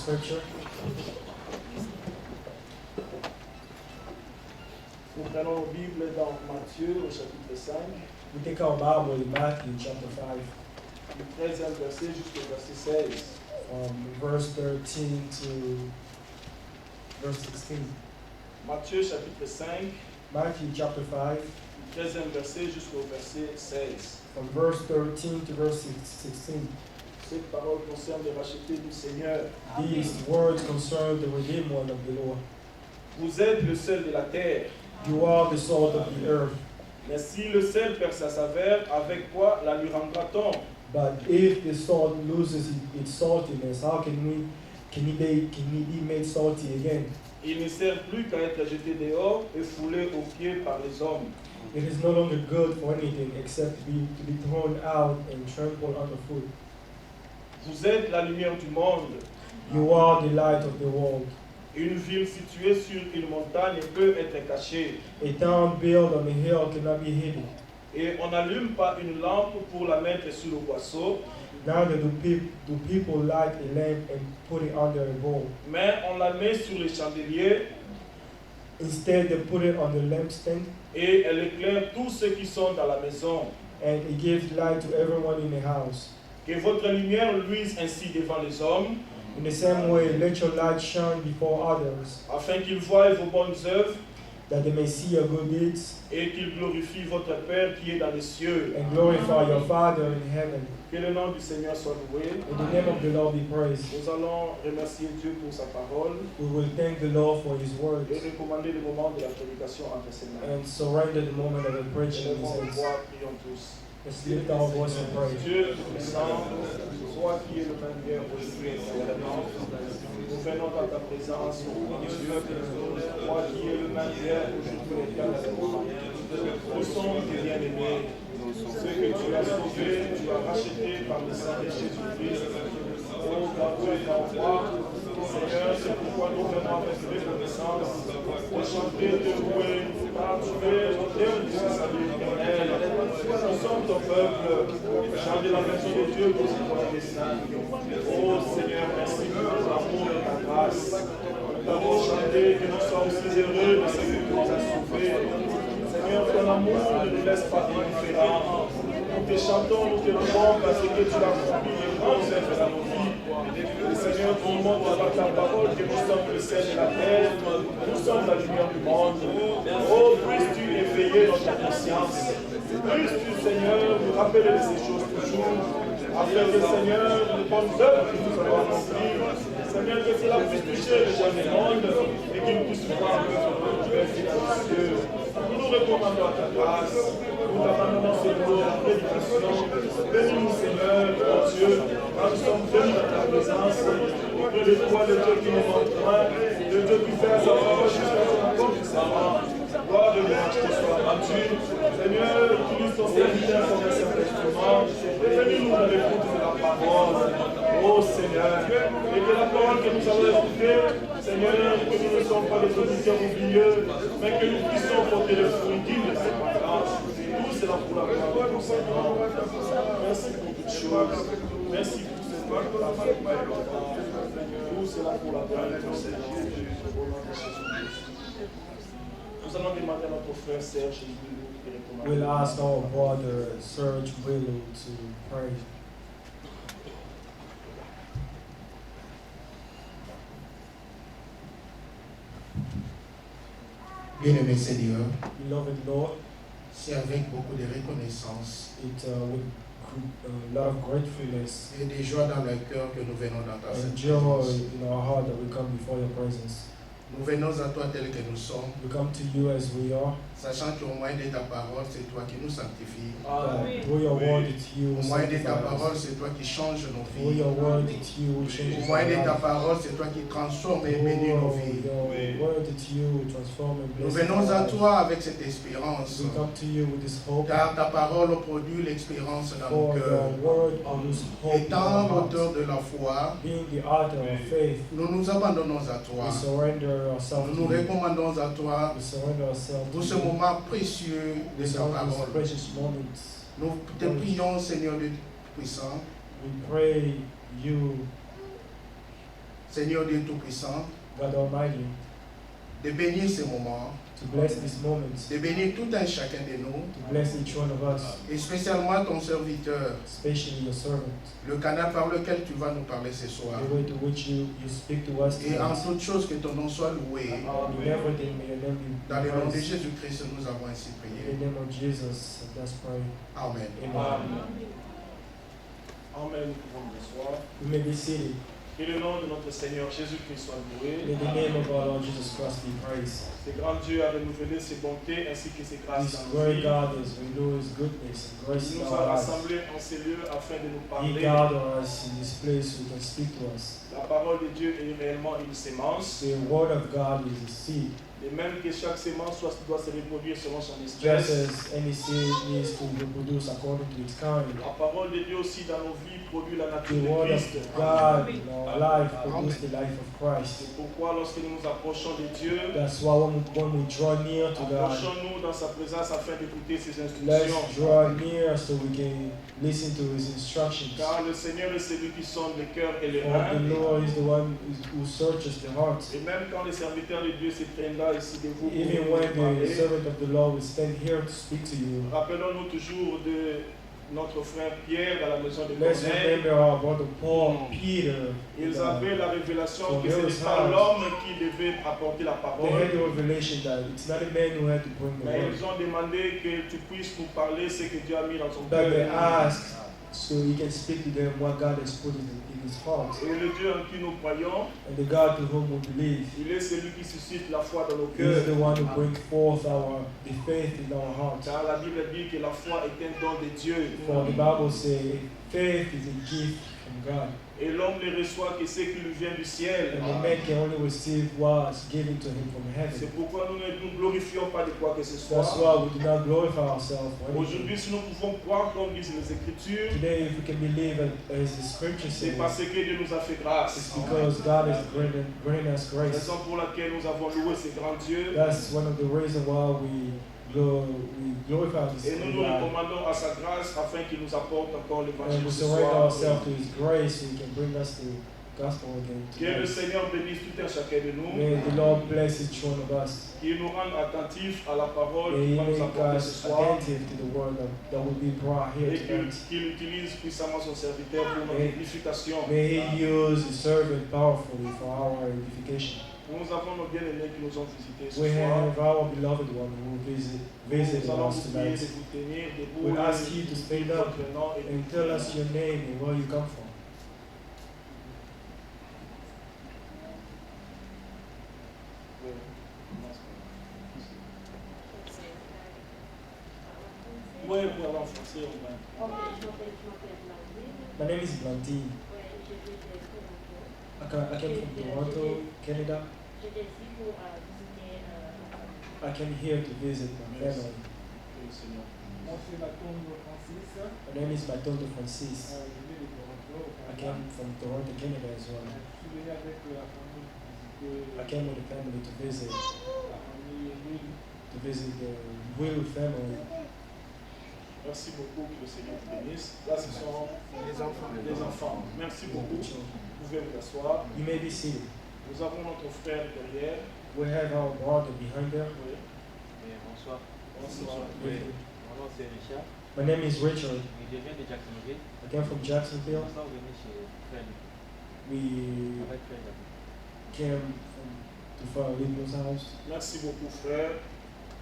scripture. Nous prenons nos Bibles dans Matthieu au chapitre 5, We take our Bible in Matthew chapter 5, du 13e verset jusqu'au verset 16. from verse 13 to verse 16. Matthieu chapitre 5, Matthew chapter 5, du 13e verset jusqu'au verset 16. from verse 13 to verse 16. Cette parole concerne les rachetés du Seigneur. These words concern the redeemed one of the Lord. Vous êtes le sel de la terre. You are the salt of the earth. Mais si le sel perd sa saveur, avec quoi la lui rendra-t-on? But if the salt loses its saltiness, how can it be made salty again? Il ne sert plus qu'à être jeté dehors et foulé aux pieds par les hommes. It is no longer good for anything except to be thrown out and trampled underfoot. Vous êtes la lumière du monde. You are the light of the world. Une ville située sur une montagne peut être cachée. A town built on a hill cannot be hidden. Et on n'allume pas une lampe pour la mettre sur le boisseau, Neither do people light a lamp and put it under a bowl. mais on la met sur le chandelier Instead, they put it on the lampstand, et elle éclaire tous ceux qui sont dans la maison. and it gives light to everyone in the house. Que votre lumière luise ainsi devant les hommes, In the same way, let your light shine before others, afin qu'ils voient vos bonnes œuvres that they may see your good deeds et qu'ils glorifient votre Père qui est dans les cieux. and glorify your Father in heaven. Que le nom du Seigneur soit loué. May the name of the Lord be praised. Nous allons remercier Dieu pour sa parole We will thank the Lord for His word et recommander le moment de la prédication entre ses mains. and surrender the moment of the preaching in His Élevons hands. voix, prions tous. Let's lift our voice and pray. Dieu Tout-Puissant, toi qui es le même hier, aujourd'hui et éternellement, nous venons dans ta présence, ô Dieu, toi qui es le même hier, aujourd'hui et éternellement. Nous sommes tes bien-aimés, ceux que tu as sauvés, tu as rachetés par le sang de Jésus-Christ. Oh, grand Dieu, grand roi, Seigneur, c'est pourquoi nous venons avec reconnaissance de chanter, de louer, car tu es l'auteur du salut éternel. Nous sommes ton peuple, gens de la maison de Dieu, pour ce point des saints. Oh Seigneur, merci pour ton amour et ta grâce. Nous avons chanté que nous sommes si heureux de ce que tu nous as sauvés. Seigneur, ton amour ne nous laisse pas indifférents. Nous te chantons, nous te louons parce que tu as accompli de grandes œuvres dans nos vies. Et Seigneur, tu nous montres par ta parole que nous sommes le sel de la terre, nous sommes la lumière du monde. Oh, puisses-tu éveiller notre conscience. Puisses-tu, Seigneur, nous rappeler de ces choses toujours, afin que, Seigneur, les bonnes œuvres que nous avons accomplies, Seigneur, que cela puisse toucher les gens du monde et qu'ils puissent voir que tu es Dieu. Nous nous recommandons à ta grâce, nous t'abandonnons ce jour en prédication. Bénis-nous, Seigneur, oh Dieu, quand nous sommes venus dans ta présence, auprès de toi, le Dieu qui ne manque point, le Dieu qui fait sa parole jusqu'à ce qu'on compte du serment. Gloire de louange te soit rendue. Seigneur, utilise ton serviteur comme un simple instrument. Bénis-nous dans l'écoute de la parole. Oh Seigneur, et que la parole que nous avons écoutée, Seigneur, que nous ne sommes pas des auditeurs oublieux, mais que nous puissions porter le fruit digne de cette parole. Tout cela pour la gloire de ton Seigneur. Merci pour toutes choses. Merci pour ce peuple que tu as fait. Tout cela pour la gloire de ton Seigneur. Au nom de Jésus-Christ. Nous allons demander à notre frère Serge directement. We'll ask our brother Serge Willow to pray. Bien-aimé Seigneur, Beloved Lord, c'est avec beaucoup de reconnaissance with a lot of gratefulness et de joie dans le cœur que nous venons dans ta and sainte joy présence. in our heart that we come before your presence. Nous venons à toi tel que nous sommes, We come to you as we are. sachant qu'au moyen de ta parole, c'est toi qui nous sanctifies. Through your word, it's you Au who moyen de ta sanctifies parole, us. c'est toi qui changes nos Through vies. your word, it's you who changes Au our moyen de ta life. parole, c'est toi qui transformes et bénis nos vies. Your word, it's you who transform and Nous bless our venons à lives. toi avec cette espérance, We come to you with this hope, car ta parole produit l'espérance dans nos for your cœurs. word produces hope in Étant our l'auteur hearts. de la foi, Being the author of faith, nous nous abandonnons à we toi. surrender ourselves Nous nous to you. recommandons à toi We surrender ourselves to pour ce you. moment précieux de We ta surrender these parole. precious moments. Nous te prions, Seigneur Dieu puissant, We pray you, Seigneur Dieu Tout-Puissant, God Almighty, de bénir ces moments, to bless these moments, de bénir tout un chacun de nous, to bless each one of us, et spécialement ton serviteur, especially your servant, le canal par lequel tu vas nous parler ce soir. the way to which you speak to us Et en tonight. toutes choses, que ton nom soit loué. In everything, may your name be Dans le nom de praised. Jésus-Christ, nous avons ainsi In prié. the name of Jesus, let's pray. Amen. Amen. Amen. Nous pouvons nous asseoir. You may be seated. Que le nom de notre Seigneur Jésus-Christ soit loué. May the name of our Lord Jesus Christ be praised. Ce grand Dieu a renouvelé ses bontés ainsi que ses grâces This dans nos great vies. God has renewed His goodness and grace Il in nous our a lives. rassemblés en ces lieux afin de nous He parler. gathered us in this place so He can speak to us. La parole de Dieu est réellement une sémence. The Word of God is a seed. Et même que chaque sémence doit se reproduire selon son Just espèce. as any seed needs to reproduce according to its kind. La parole de Dieu aussi dans nos vies produit la nature The de Word Christ. of God in our life produces the life of Christ. C'est pourquoi lorsque nous nous approchons de Dieu, That's why when we draw near to God, approchons-nous dans sa présence afin d'écouter ses let's instructions. draw near so we can listen to His instructions. Car le Seigneur est celui qui sonde le cœur et les For the reins. Lord is the one who searches the heart. Et même quand les serviteurs de Dieu se prennent là ici de vous pour Even nous when the parler, servant of the Lord will stand here to speak to you, rappelons-nous toujours de notre frère Pierre dans la maison de let's Corneille. remember our brother Paul, Peter. Ils avaient la révélation que ce Cornelius n'est pas house. l'homme qui devait apporter la They had parole, the revelation that it's not a man who had to bring the mais word, ils ont demandé que tu puisses nous parler ce que Dieu a mis dans son but they cœur. asked so he can speak to them what God has put in his heart. Et le Dieu en qui nous croyons, And the God to whom we believe il est celui qui suscite la foi dans nos is cœurs. the one who brings forth the faith in our hearts. Car la Bible dit que la foi est un don de Dieu. For the Bible says faith is a gift from God. Et l'homme ne reçoit que ce qui lui vient du ciel. And the man can only receive what's given to him from heaven. C'est pourquoi nous ne nous glorifions pas de quoi que ce That's soit. why we do not glorify ourselves for anything. Aujourd'hui, si nous pouvons croire comme disent les Écritures, Today, if we can believe as the scripture c'est says, parce que Dieu nous a fait it's grâce. because God has granted us grace. Raison pour laquelle nous avons loué ce grand Dieu. That's one of the reasons why we glorify this Et nous nous God. recommandons à sa grâce afin qu'il nous apporte encore And l'évangile we ce surrender soir. ourselves to His grace so He can bring us the gospel again. Que le tonight. Seigneur bénisse tout un chacun de nous, May the Lord bless each one of us. qu'il nous rende attentifs à la parole May qu'il He va nous make apporter ce us soir, attentive to the word that will be brought here et tonight. qu'il utilise puissamment son serviteur pour notre édification. May He use His servant powerfully for our edification. Nous avons nos bien-aimés qui nous ont visités ce We soir. have our beloved one who visited Nous allons us vous prier tonight. de vous tenir debout We'll ask et you to de stand dire up votre nom et de and tell us your name and where you come from. Oui, vous parlez en français, on va. My name is Blanty. I came from Toronto, Canada. I came here to visit my family. Oui, Seigneur. My name is Matondo Francis. I came from Toronto, Canada as well. I came with the family to visit the Will family. Merci beaucoup, que le Seigneur vous bénisse. Là, ce sont les enfants. Merci beaucoup. Vous pouvez vous asseoir. You may be seated. Nous avons notre frère derrière. We have our brother behind there. Oui. Bonsoir. Bonsoir. Oui. Mon nom c'est Richard. My name is Richard. Je viens de Jacksonville. I came from Jacksonville. Nous sommes venus chez Frère Luc. We Avec Frère Luc. came to Father Lino's house. Merci beaucoup, frère.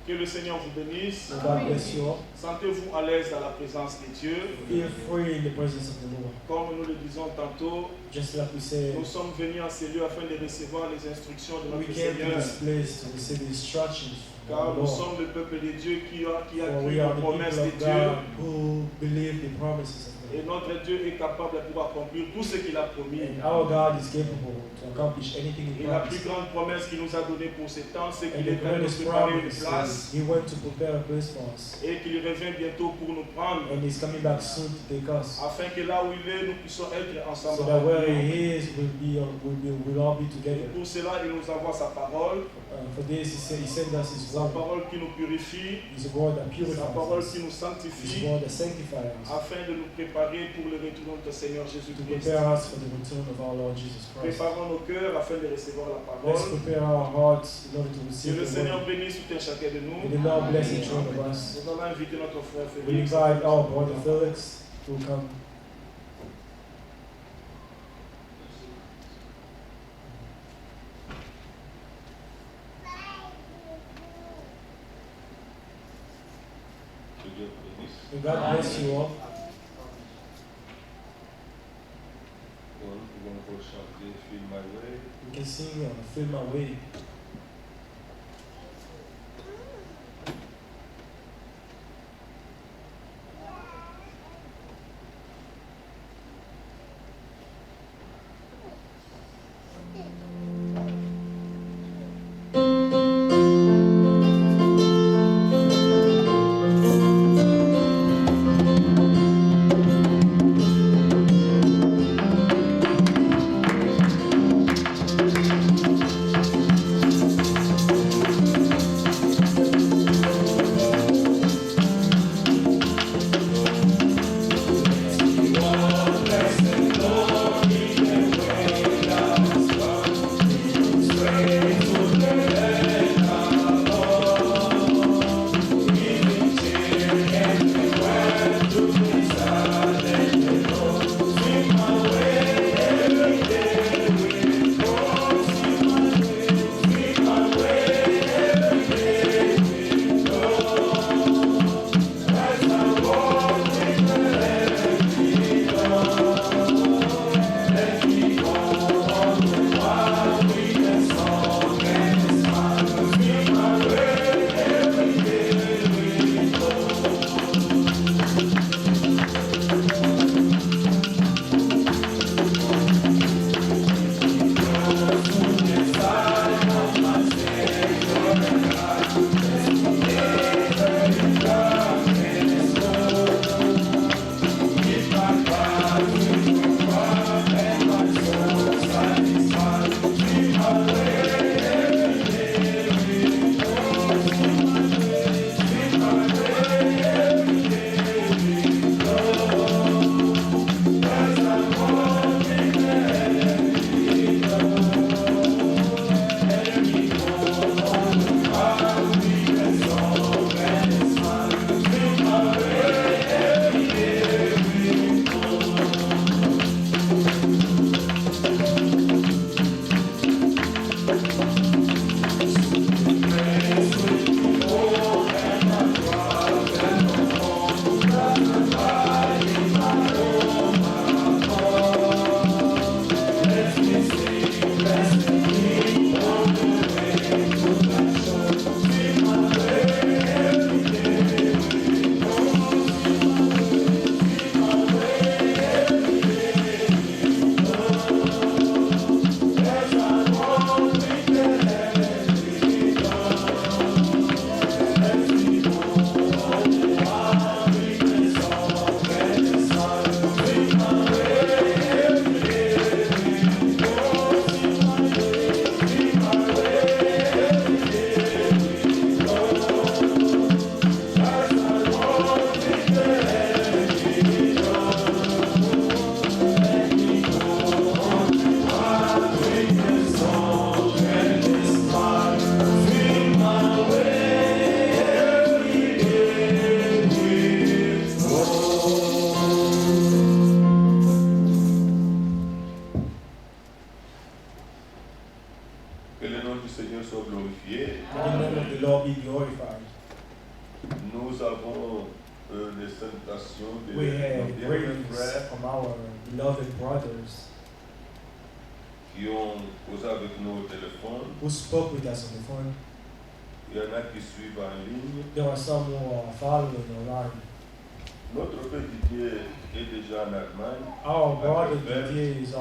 Que le Seigneur vous bénisse. So God bless you all. Sentez-vous à l'aise dans la présence de Dieu. Feel free in the presence of the Lord. Comme nous le disons tantôt, Just like we said, nous sommes venus en ces lieux afin de recevoir les instructions de we notre came to Seigneur. this place to receive the instructions from Car the nous Lord. sommes le peuple de Dieu qui a For cru we are aux the promesses people de of Dieu. God who believe the promises of Et God. notre Dieu est capable pour accomplir tout ce qu'il a promis. And our God is capable to accomplish anything He Et la plus promised. grande promesse qu'il nous a donnée pour ce temps, c'est And qu'il the est venu nous greatest préparer une promise place is He went to prepare a place for us. et qu'il revient bientôt pour nous prendre, And He's coming back soon to take us. afin que là où il est, nous puissions être ensemble. So that where avec lui. He is, we'll all be Et together. pour cela, il nous envoie sa parole, For this, He sent us His sa word. parole qui nous purifie, His word that sa purifies parole us. qui nous His sanctifie, word that sanctifies us. afin de nous préparer préparer pour le retour de notre Seigneur to Jésus-Christ. prepare us for the return of our Lord Jesus Christ. Préparons nos cœurs afin de recevoir la Let's parole. prepare our hearts in order to Que receive le the Seigneur word. bénisse tout un chacun de nous. May the Lord bless each one of us. Nous allons inviter notre frère We Félix. invite our brother Felix to come. Que Dieu vous bénisse. May God bless you all. Nous pouvons encore chanter Feel My Way. We can sing Feel My Way. Que le nom du Seigneur soit glorifié. May the name of the Lord be glorified. Nous avons les salutations de We nos have bien-aimés greetings frères from our beloved brothers qui ont causé avec nous au téléphone. who spoke with us on the phone. Il y en a qui suivent en ligne. There are some who are following online. Notre frère Didier est déjà en Allemagne. Our brother Krefeld. Didier is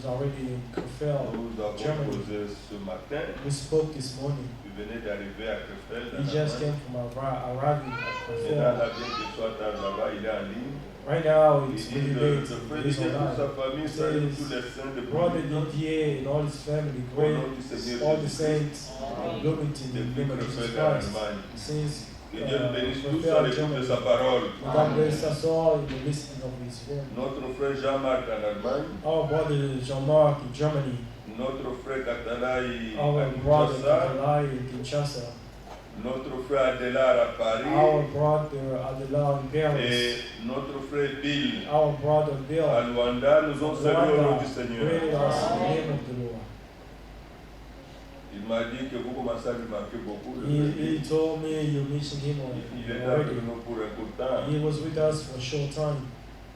already in Krefeld. Nous avons Germany. causé ce matin. We spoke this morning. Il venait d'arriver à Krefeld. He en just Allemagne. came from arriving at Et dans Krefeld. la vie qu'il soit tard là-bas, il est en ligne. Right now, Il it's dit really le late. frère It is Didier et toute sa online. famille It saluent says, tous les saints de Brother Bloomington. Didier and all his family, Au nom great, du Seigneur all the Jésus-Christ. saints, Bloomington, in the Depuis name of Jesus Krefeld en Christ. Allemagne. Since Que Dieu nous bénisse tous fulfill à l'écoute de sa parole. May God bless us all in the listening of His word. Notre frère Jean-Marc en Allemagne, Our brother Jean-Marc in Germany, notre frère Katalaï à our brother Kinshasa, Nikolai in Kinshasa, notre frère Adélard à Paris our brother Adelar in Paris, et notre frère Bill our brother à Bill, Luanda nous ont salués au nom Rwanda, du Seigneur. greeted us in the name of the Lord. Il m'a dit que vous commencez à lui manquer beaucoup. He told me you mentioned him Il est already. avec nous pour un court temps, He was with us for a short time,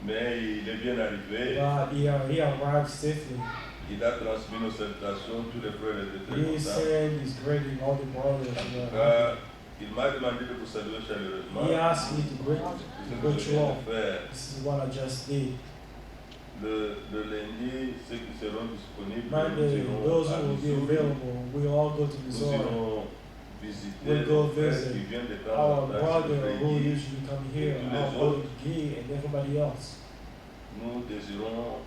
mais il est bien arrivé. but he arrived safely. Il a transmis nos salutations, tous les frères étaient très He contents. said he's greeting all the brothers. En tout cas, il m'a demandé de vous saluer chaleureusement. He asked me to greet C'est ce que greet je you viens all. de faire. This is what I just did. Le lundi, ceux qui seront disponibles, Monday, nous those irons à who will be Missouri. available, we all go to Nous Missouri. irons visiter We'll go nos frères visit qui viennent de temps Our en temps brother chez who Guy. usually come here, tous les our autres. brother Guy and everybody else. Nous désirons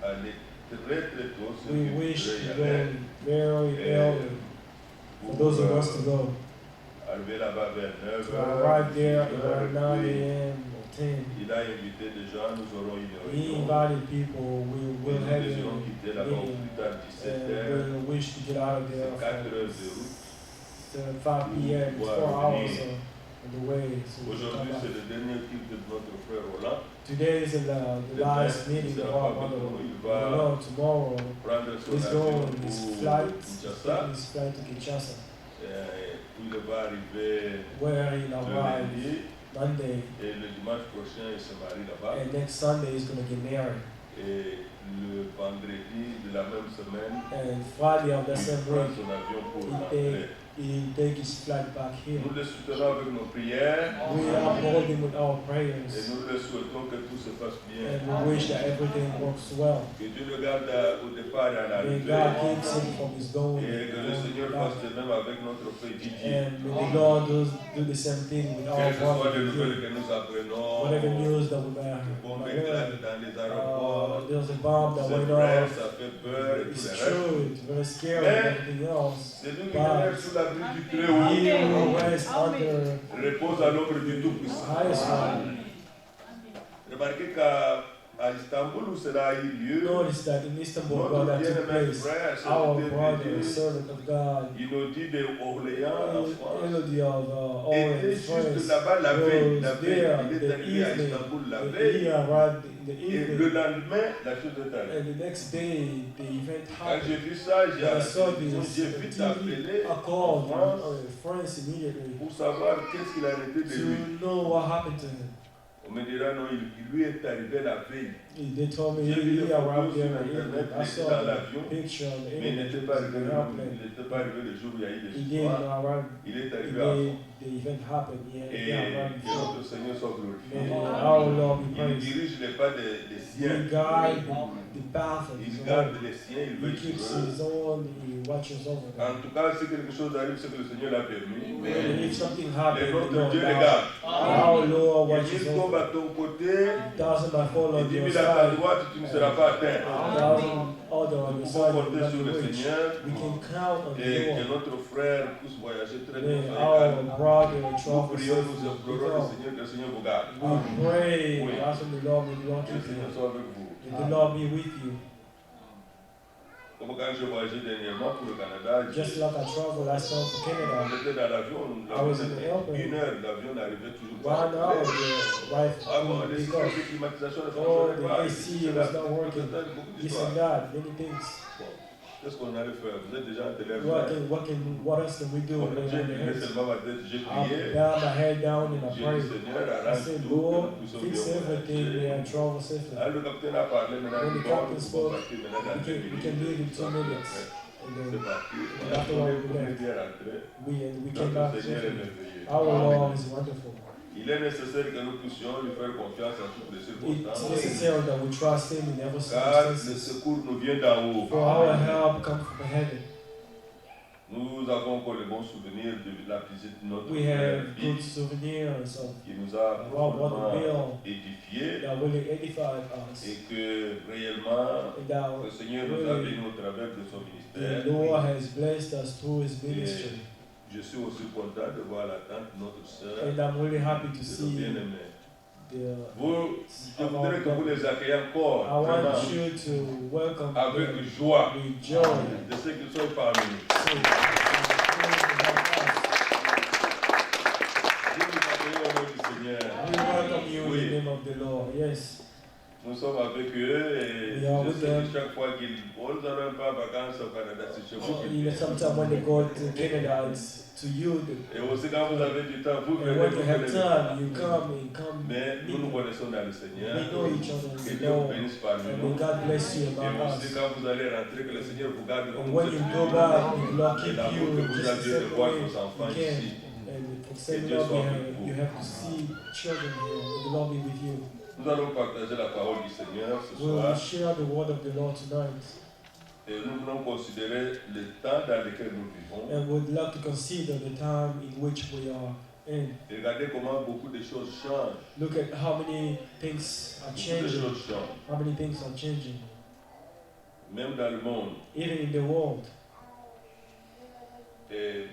aller très très tôt, ceux We qui wish to voudraient y go aller, very early. For pour those who wants to go, arriver là-bas vers 9 to heures. arrive there 10 around 9 heures, a.m. or 10. il a invité des gens, nous aurons une He réunion. invited people. We Et will nous have désirons a quitter là-bas au meeting, plus tard 17 and heures. we wish to get out of there C'est 4 heures for de route. 5 p.m. It's 4 hours on the way. So we Aujourd'hui, come c'est back. le dernier clip de notre frère Roland. Today is the last meeting of our brother. Tomorrow Prendre son he's avion going pour his flight, Kinshasa. taking his flight to Kinshasa, Où il va arriver where he'll le arrive lundi. Monday, Et le dimanche prochain, il se marie là-bas. and next Sunday he's going to get married. Et le vendredi de la même semaine, And Friday of il the same prend week, son avion pour he rentrer. take his flight back here. Nous le soutenons avec nos prières We uphold him with our et prayers, nous le souhaitons que tout se passe bien. and we wish that everything works well. Que Dieu le garde au départ et à May l'arrivée. God keeps him from his going. Et que le Seigneur back. fasse de même avec notre frère Didier. And may the Lord do the same thing with our Quelles que soient brother. les nouvelles Didier. que nous apprenons, Whatever news that we may bombe have éclate heard, dans les aéroports, there's a bomb that c'est went vrai, off. ça fait peur et tout It's le reste. true, it's very scary Mais- and everything else. Celui qui demeure sous l'abri du Très-Haut He who rests under repose à l'ombre du Tout-Puissant. highest one. Remarquez qu'à Istanbul, où cela a eu lieu, Notice that in Istanbul, notre God that took bien-aimé place, frère, our serviteur de brother, Dieu, servant of God, il nous dit de Orléans en France, Elodie of all était in juste France, là-bas la veille. was La veille, there il est the arrivé à evening. Istanbul la He veille. arrived in the Et le evening, lendemain, la chose est arrivée. and the next day the event Quand happened. j'ai vu ça, When I saw this, j'ai the vite TV, appelé I called France France immediately pour savoir qu'est-ce qu'il en était de lui. to know what happened to him. On me dira non, il lui est arrivé la veille. They told me J'ai vu he les arrived photos there sur in the Internet, evening. il I était saw dans the l'avion, picture on the mais il internet. n'était He pas was arrivé in the le, airplane. il n'était pas arrivé le jour où il y a eu He les didn't histoires. arrive Il est the arrivé avant. day the event happened. He Et arrived que before. notre Seigneur soit glorifié. May our Lord be Il praised. dirige les pas des He siens. guides the path of Il his garde own. les siens, il He veille keeps sur eux. his own. He watches over them. En tout cas, si quelque chose arrive, c'est que le Seigneur l'a permis. And if something Et happens, notre Dieu God, les garde. our Lord Et watches s'il tombe over. à ton côté, Thousand by fall et on 10 your 000 à ta side, droite, tu ne seras pas atteint. thousand other on Nous your pouvons side, compter not sur le the rich. Seigneur We can count on et the que Lord. notre frère puisse voyager très bien. May soyez our calmes. brother Nous travel prions, nous safely. implorons le Seigneur, que le Seigneur vous garde. We pray, Oui. we ask the Lord, may the Lord Que le keep Seigneur you. soit avec vous. May the Lord be with you. Comme quand je voyageais dernièrement pour le Canada, Just like I traveled last time on to Canada, était dans l'avion, I was in the airplane. une heure, l'avion n'arrivait toujours 1 pas. hour the right Ah bon, les to systèmes go. de climatisation ne Oh, fonctionnaient the pas. AC was not working. C'était beaucoup This d'histoires. and that, many things. Bon, qu'est-ce qu'on allait faire? Vous êtes déjà en téléphone. What else can we do? J'ai incliné seulement ma tête, j'ai I prié. bowed my head down and I J'ai dit, prayed. Seigneur, I arrange said, tout, que Lord, nous puissions fix bien everything voyager. and travel safely. Ah, le capitaine a parlé, maintenant When the nous captain pouvons spoke, partir maintenant dans we 2 can leave in 2 minutes. minutes. And C'est then parti. And On a afterward, tourné we pour left. bien rentrer. we came Notre back Seigneur est safely. merveilleux. Our Lord is wonderful. Il est nécessaire que nous puissions lui faire confiance en toutes les It's circonstances. necessary that we trust Him in every Car le circumstance. secours nous vient d'en haut. For our help comes from heaven. Nous avons encore le bon souvenir de la visite de notre We frère have Bill, good souvenirs of qui nous a our brother profondément Bill édifiés that really edified us. et que réellement And that le Seigneur nous a bénis au travers de son the ministère. Lord has blessed us through His ministry. Je suis aussi content de voir la tante, notre sœur, And I'm really happy to de nos see bien-aimés. the. Vous, je voudrais que vous les ayez encore I vraiment want you to welcome avec them joie with joy. de ceux qui sont parmi nous. So, Je vous accueille au nom du Seigneur. we welcome you in Oui. the name of the Lord. Yes. Nous sommes avec eux et We are je with sais them. que chaque fois qu'ils vont pas en vacances au Canada, c'est chez vous. You know, sometimes when they go to Canada, it's to you. Et aussi quand vous avez du temps, vous And venez when vous you have venez. time, you come. Mais nous nous connaissons dans le Seigneur. We know each other. Que We Dieu vous know. bénisse parmi And nous. may God bless you Et among aussi us. quand vous allez rentrer, que le Seigneur vous garde comme And vous when you êtes. go back, may the Lord Et keep l'amour que you vous just the aviez de same voir way vos enfants you can. ici. And for the same Dieu love soit avec vous. you have to see children here. May the Lord be with you. Nous allons partager la parole du Seigneur ce We will soir. share the word of the Lord tonight. Et nous voulons considérer le temps dans lequel nous vivons. And would like to consider the time in which we are in. Regardez comment beaucoup de choses changent. Look at how many things are Beaucoup de changing. choses changent. How many things are changing. Même dans le monde. Even in the world. Et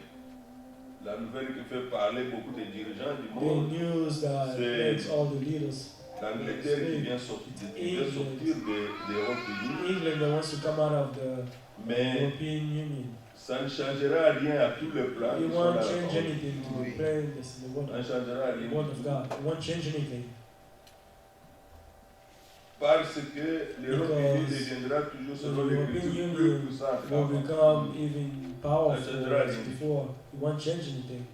la nouvelle qui fait parler beaucoup de dirigeants du The monde, news that C'est- makes all the leaders. l'Angleterre qui vient sortir des Européens. England that wants to come out of the Mais European Union. ça ne changera rien à tout le plan. It qui sont won't dans la change parole. anything to the plan that's in the word, Ça ne changera rien. the word of God. It won't change anything. Parce que l'Europe Because deviendra toujours the selon les European cultures plus Union puissantes. will become even powerful Ça changera as rien. before. It won't change anything.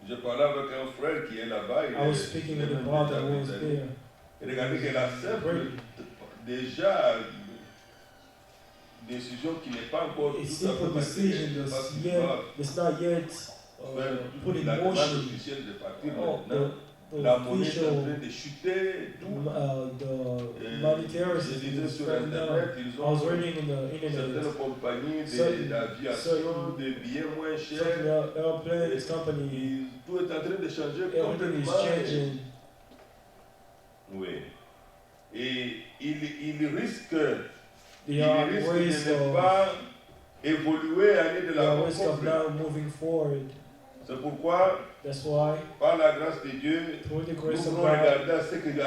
Je parlais avec un frère qui est là-bas. I was speaking with a brother who was there. Et regardez que la simple, Great. déjà, décision qui n'est pas encore A tout à simple fait decision that's not yet put in la demande motion. officielle de partir Oh, maintenant. the La monnaie est en official, train de chuter, tout. the monetary Je system disais is sur falling down. Internet, ils I was ont reading in the certaines internet, compagnies certain- d'aviation, des billets moins certain chers. airplanes company, Tout est en train de changer everything is complètement. changing. Oui. Et il risque, They are de ways ne of, pas évoluer, aller de they are l'avant ways of complètement. now moving forward. C'est pourquoi, That's why, par la grâce de Dieu, through the nous grace of voulons God, regarder à ce que Dieu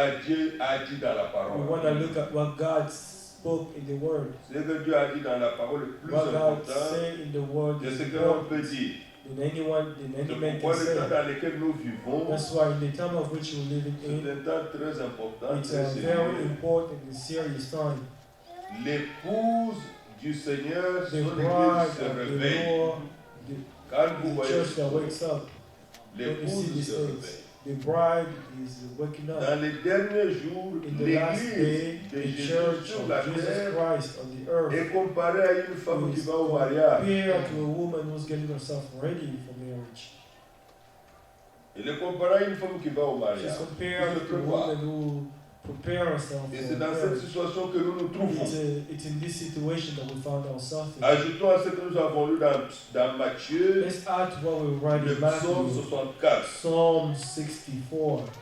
a dit dans la we parole. want to look at what God spoke in the Word. Ce que Dieu a dit dans la parole est plus What God important said in the Word que is ce que l'on peut important dire. than anyone, than any C'est man pourquoi can le temps say. dans lequel nous vivons, That's why in the time of which we're living c'est in, un temps très important, it's très a very sérieux. important and serious time. L'épouse du Seigneur, The son bride église se of the réveille. Lord, Quand vous the voyez church that wakes up, when you see l'épouse these se things, réveille. the bride is waking up. Dans les derniers jours, In the last day, l'église de the Jésus church sur of la Jesus terre Christ on the earth est comparée à une femme qui is va au mariage. compared to a woman who's getting herself ready for marriage. Elle est comparée à une femme qui va au She's mariage. compared Je to a prévois. woman who prepares herself Et for c'est dans cette marriage. situation que nous nous trouvons. It's in this situation that we found ourselves in. Ajoutons à ce que nous avons lu dans Matthieu, Let's add to what we read le in psaume Matthew, 64. Psalm 64.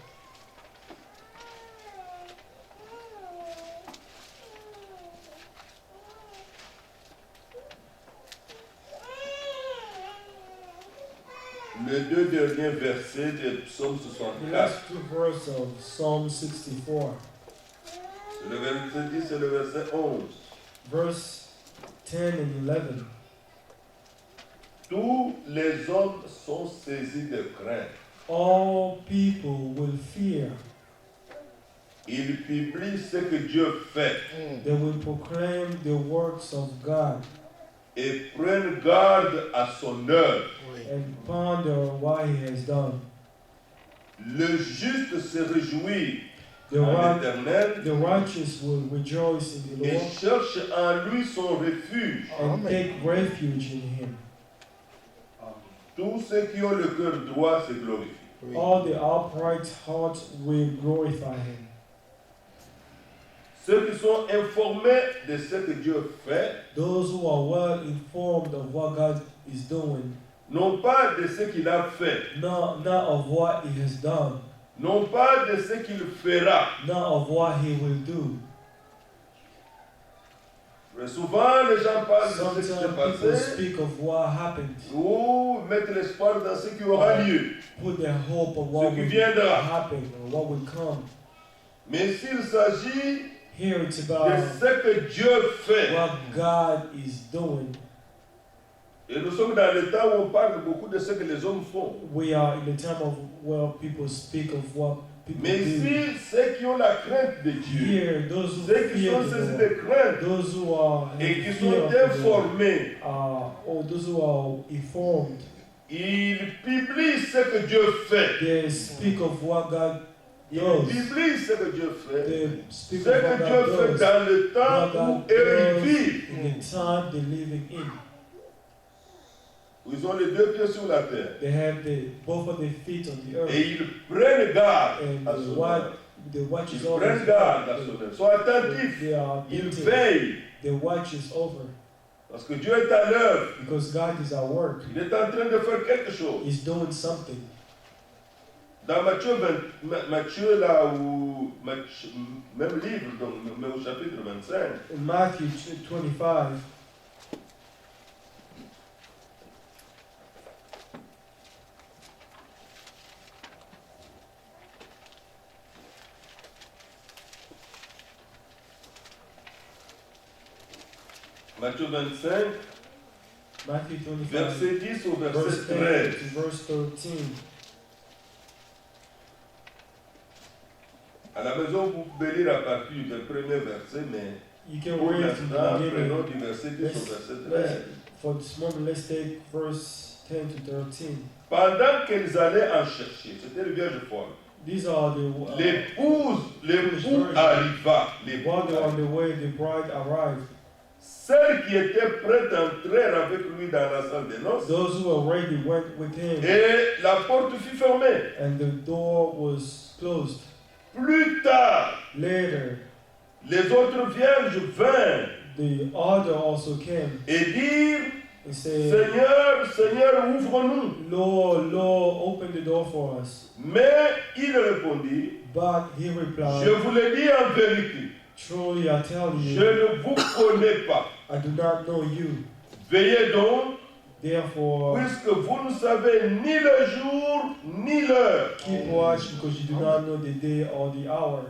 Les deux derniers versets du psaume The 64. last two verses of Psalm 64, Le verset 10 et le verset 11. verse 10 and 11. Tous les hommes sont saisis de crainte. All people will fear. Ils publient ce que Dieu fait They will proclaim the works of God et prennent garde à son œuvre. and ponder what He has done. Le juste se réjouit The, en right, l'Éternel the righteous will rejoice in the et Lord cherche en lui son refuge. and take refuge in Him. Tous ceux qui ont le cœur droit se glorifient. All the upright hearts will glorify Him. Ceux qui sont informés de ce que Dieu fait, Those who are well informed of what God is doing, non pas de ce qu'il a fait, not of what He has done, non pas de ce qu'il fera, not of what He will do, Très souvent, les gens parlent de ce qui Sometimes s'est people passé speak of what happened, ou mettent l'espoir dans ce qui aura lieu, put their hope on what ce qui will viendra. happen or what will come. Mais s'il s'agit Here it's de about ce que Dieu fait, what God is doing. et nous sommes dans le temps où on parle beaucoup de ce que les hommes font. We are in the time of where people speak of what people Mais do. ici, ceux qui ont la crainte de Dieu, Here, those who ceux qui fear sont the saisis Lord, de crainte those who are et qui in sont fear of the Lord, informés, or those who are informed, ils publient ce que Dieu fait. they speak of what God Ils does. publient ce que Dieu fait. They Ce speak que of what Dieu God fait does. dans le temps What où God eux ils does vivent. in the time they're living in. Où ils ont les deux pieds sur la terre. They have both of their feet on the earth. Et ils prennent garde And à the son œuvre. watch Ils is over. prennent garde à son œuvre. Sois attentif. They are Ils attentive. veillent. The watch is over. Parce que Dieu est à l'œuvre. Because God is at work. Il est en train de faire quelque chose. He's doing something. Dans Matthieu là où, même livre, donc, mais au chapitre 25, In Matthew 25, Matthieu 25, Matthew 25, verset 10 au verse verset 10 13. to verse 13. À la maison, vous pouvez lire à partir du premier verset, mais You can pour read from l'instant, the prenons beginning. du verset 10 au verset 13. For this moment, let's take verse 10 to 13. Pendant qu'elles allaient en chercher, c'était le vierge folle, These are l'époux arriva. while L'épouse they were on arriva. the way, the bride arrived. Celles qui étaient prêtes entrèrent avec lui dans la salle des noces, Those who were ready went with him, et la porte fut fermée. and the door was closed. Plus tard, Later, les autres vierges vinrent the other also came et dirent, and said, Seigneur, Seigneur, ouvre-nous. Lord, Lord, open the door for us. Mais il répondit, But he je replied, vous le dis en vérité, truly I tell je you, ne vous connais pas. I do not know you. Veillez donc, Therefore, puisque vous ne savez ni le jour ni l'heure. keep watch, because you do not know the day or the hour.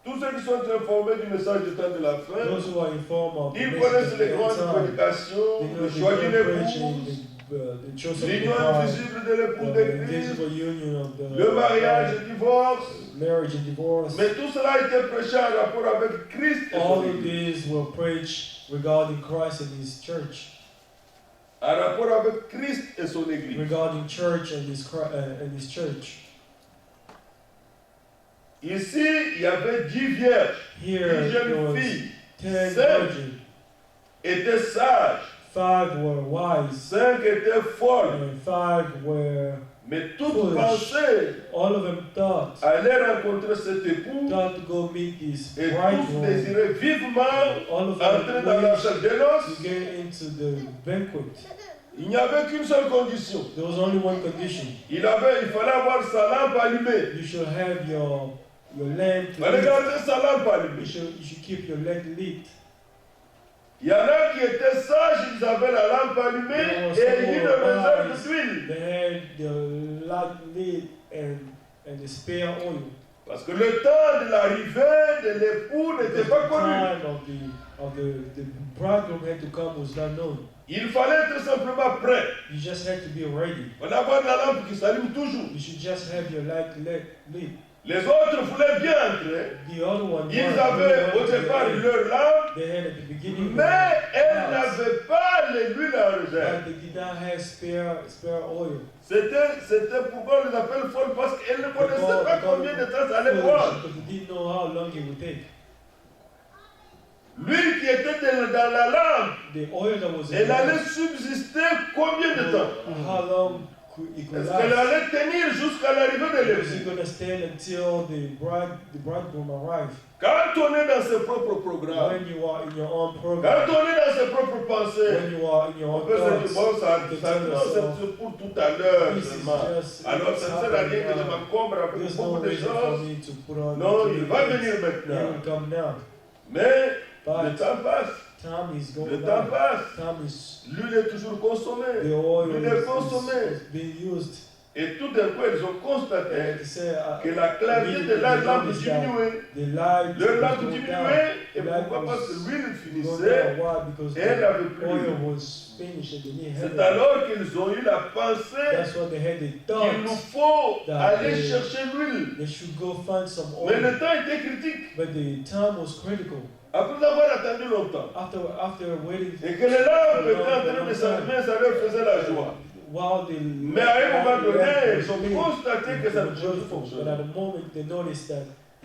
Tous ceux qui sont informés du message du temps de la fin, Those who are informed of the ils message connaissent of les the end grandes time, prédications, they know le the choix d'une great preaching, épouse, the choice of the l'union bride, invisible de l'époux the de Christ, invisible union of the le mariage, le divorce. marriage and divorce. Mais tout cela a été prêché en rapport avec Christ et All son of Église. these were preached regarding Christ and His church, En rapport avec Christ et son Église. regarding church and His church. Ici, il y avait 10 vierges, Here 10 there jeunes was filles, 10 Seven. virgins, étaient sages, 5 were wise, 5 étaient folles. and 5 were Mais toutes Foolish. pensaient all of them thought aller rencontrer cet époux to go meet this et tous bridegroom. désiraient vivement All of entrer them dans la wished salle des noces. to get into the banquet. Il n'y avait qu'une seule condition. There was only one condition. Il fallait avoir sa lampe allumée. You should have your lamp Il fallait lit. garder sa lampe You allumée. should keep your lamp lit. Il y en a qui étaient sages, ils avaient la lampe allumée et une réserve d'huile. They had the light lit and the spare oil. Parce que le temps de l'arrivée de l'époux Because n'était the pas connu. time of the bridegroom had to come was not known. Il fallait être simplement prêt. You just had to be ready. On a la lampe qui s'allume toujours. You should just have your light lit. Les autres voulaient bien entrer. The other one, Ils avaient au départ leur lampe, they had at the beginning, mais elles lamps, n'avaient pas l'huile en réserve. but they did not have spare oil. C'était pourquoi on les appelle folles, parce qu'elles ne connaissaient pas combien de temps ça allait prendre. Because they didn't know how long it would take. L'huile qui était dans la lampe, The oil that was in elle the allait lamp, subsister combien de temps? how long it could Est-ce qu'elle last? allait tenir jusqu'à l'arrivée de Was it l'époux? going to stand until the bridegroom arrives? Quand on est dans ses propres programmes, When you are in your own quand program, on est dans ses propres pensées, when you are in your on own peut se dire, bon, thoughts, c'est pour tout à l'heure this is seulement. just Alors ça ne sert à rien que je m'encombre avec there's no beaucoup de reason for choses. me to put on Non, the il va venir He maintenant. will come now. Mais le But temps passe. Time is Le going temps by. passe. Time is L'huile est toujours consommée. the oil L'huile est is consommée. being used. Et tout d'un coup, ils ont constaté And they say, que la clarté de la lampe diminuait. the light Leur was lampe going diminuait. Et Light pourquoi? Parce que was l'huile down. finissait. Why? Because Et elle the n'avait plus oil d'huile. was finished and they didn't have C'est it. alors qu'ils ont eu la pensée That's what they had. They qu'il nous thought faut that aller they- chercher l'huile. they should go find some Mais oil. le temps était critique. But the time was critical. Après avoir attendu longtemps. After waiting Et que les lampes étaient en train de s'allumer, ça leur faisait la joie. while they Mais à un moment donné, ils ont constaté que ça ne pouvait but fonctionner. at the moment they noticed that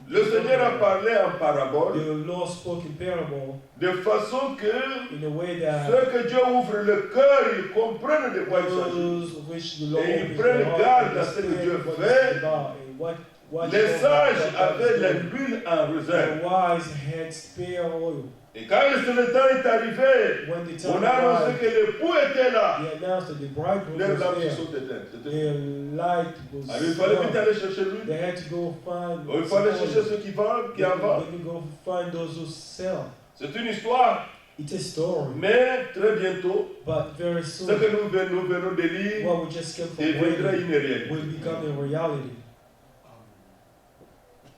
Le Seigneur a parlé en parabole the Lord spoke in parable de façon que in a way that ceux que Dieu ouvre le cœur, ils comprennent de quoi il s'agit. those which the Lord Et ils opens prennent their heart, garde à ce que understand Dieu what fait. it's about and what Les God sages is avaient doing. l'huile en réserve. The wise had spare oil. Et quand le temps est arrivé, When the on time a annoncé arrived, que l'époux était là. they announced that the bridegroom Leurs was lampes se there. sont éteintes. C'était- Their light was Alors il fallait vite gone. aller chercher l'huile. They had to go find Il fallait some chercher oil. ceux qui vendent, qui They en vendent. could go find those who sell. C'est une histoire. It's a story, Mais très bientôt, but very ce soon, que nous venons de lire what we just came from deviendra waiting une réalité. will become a reality.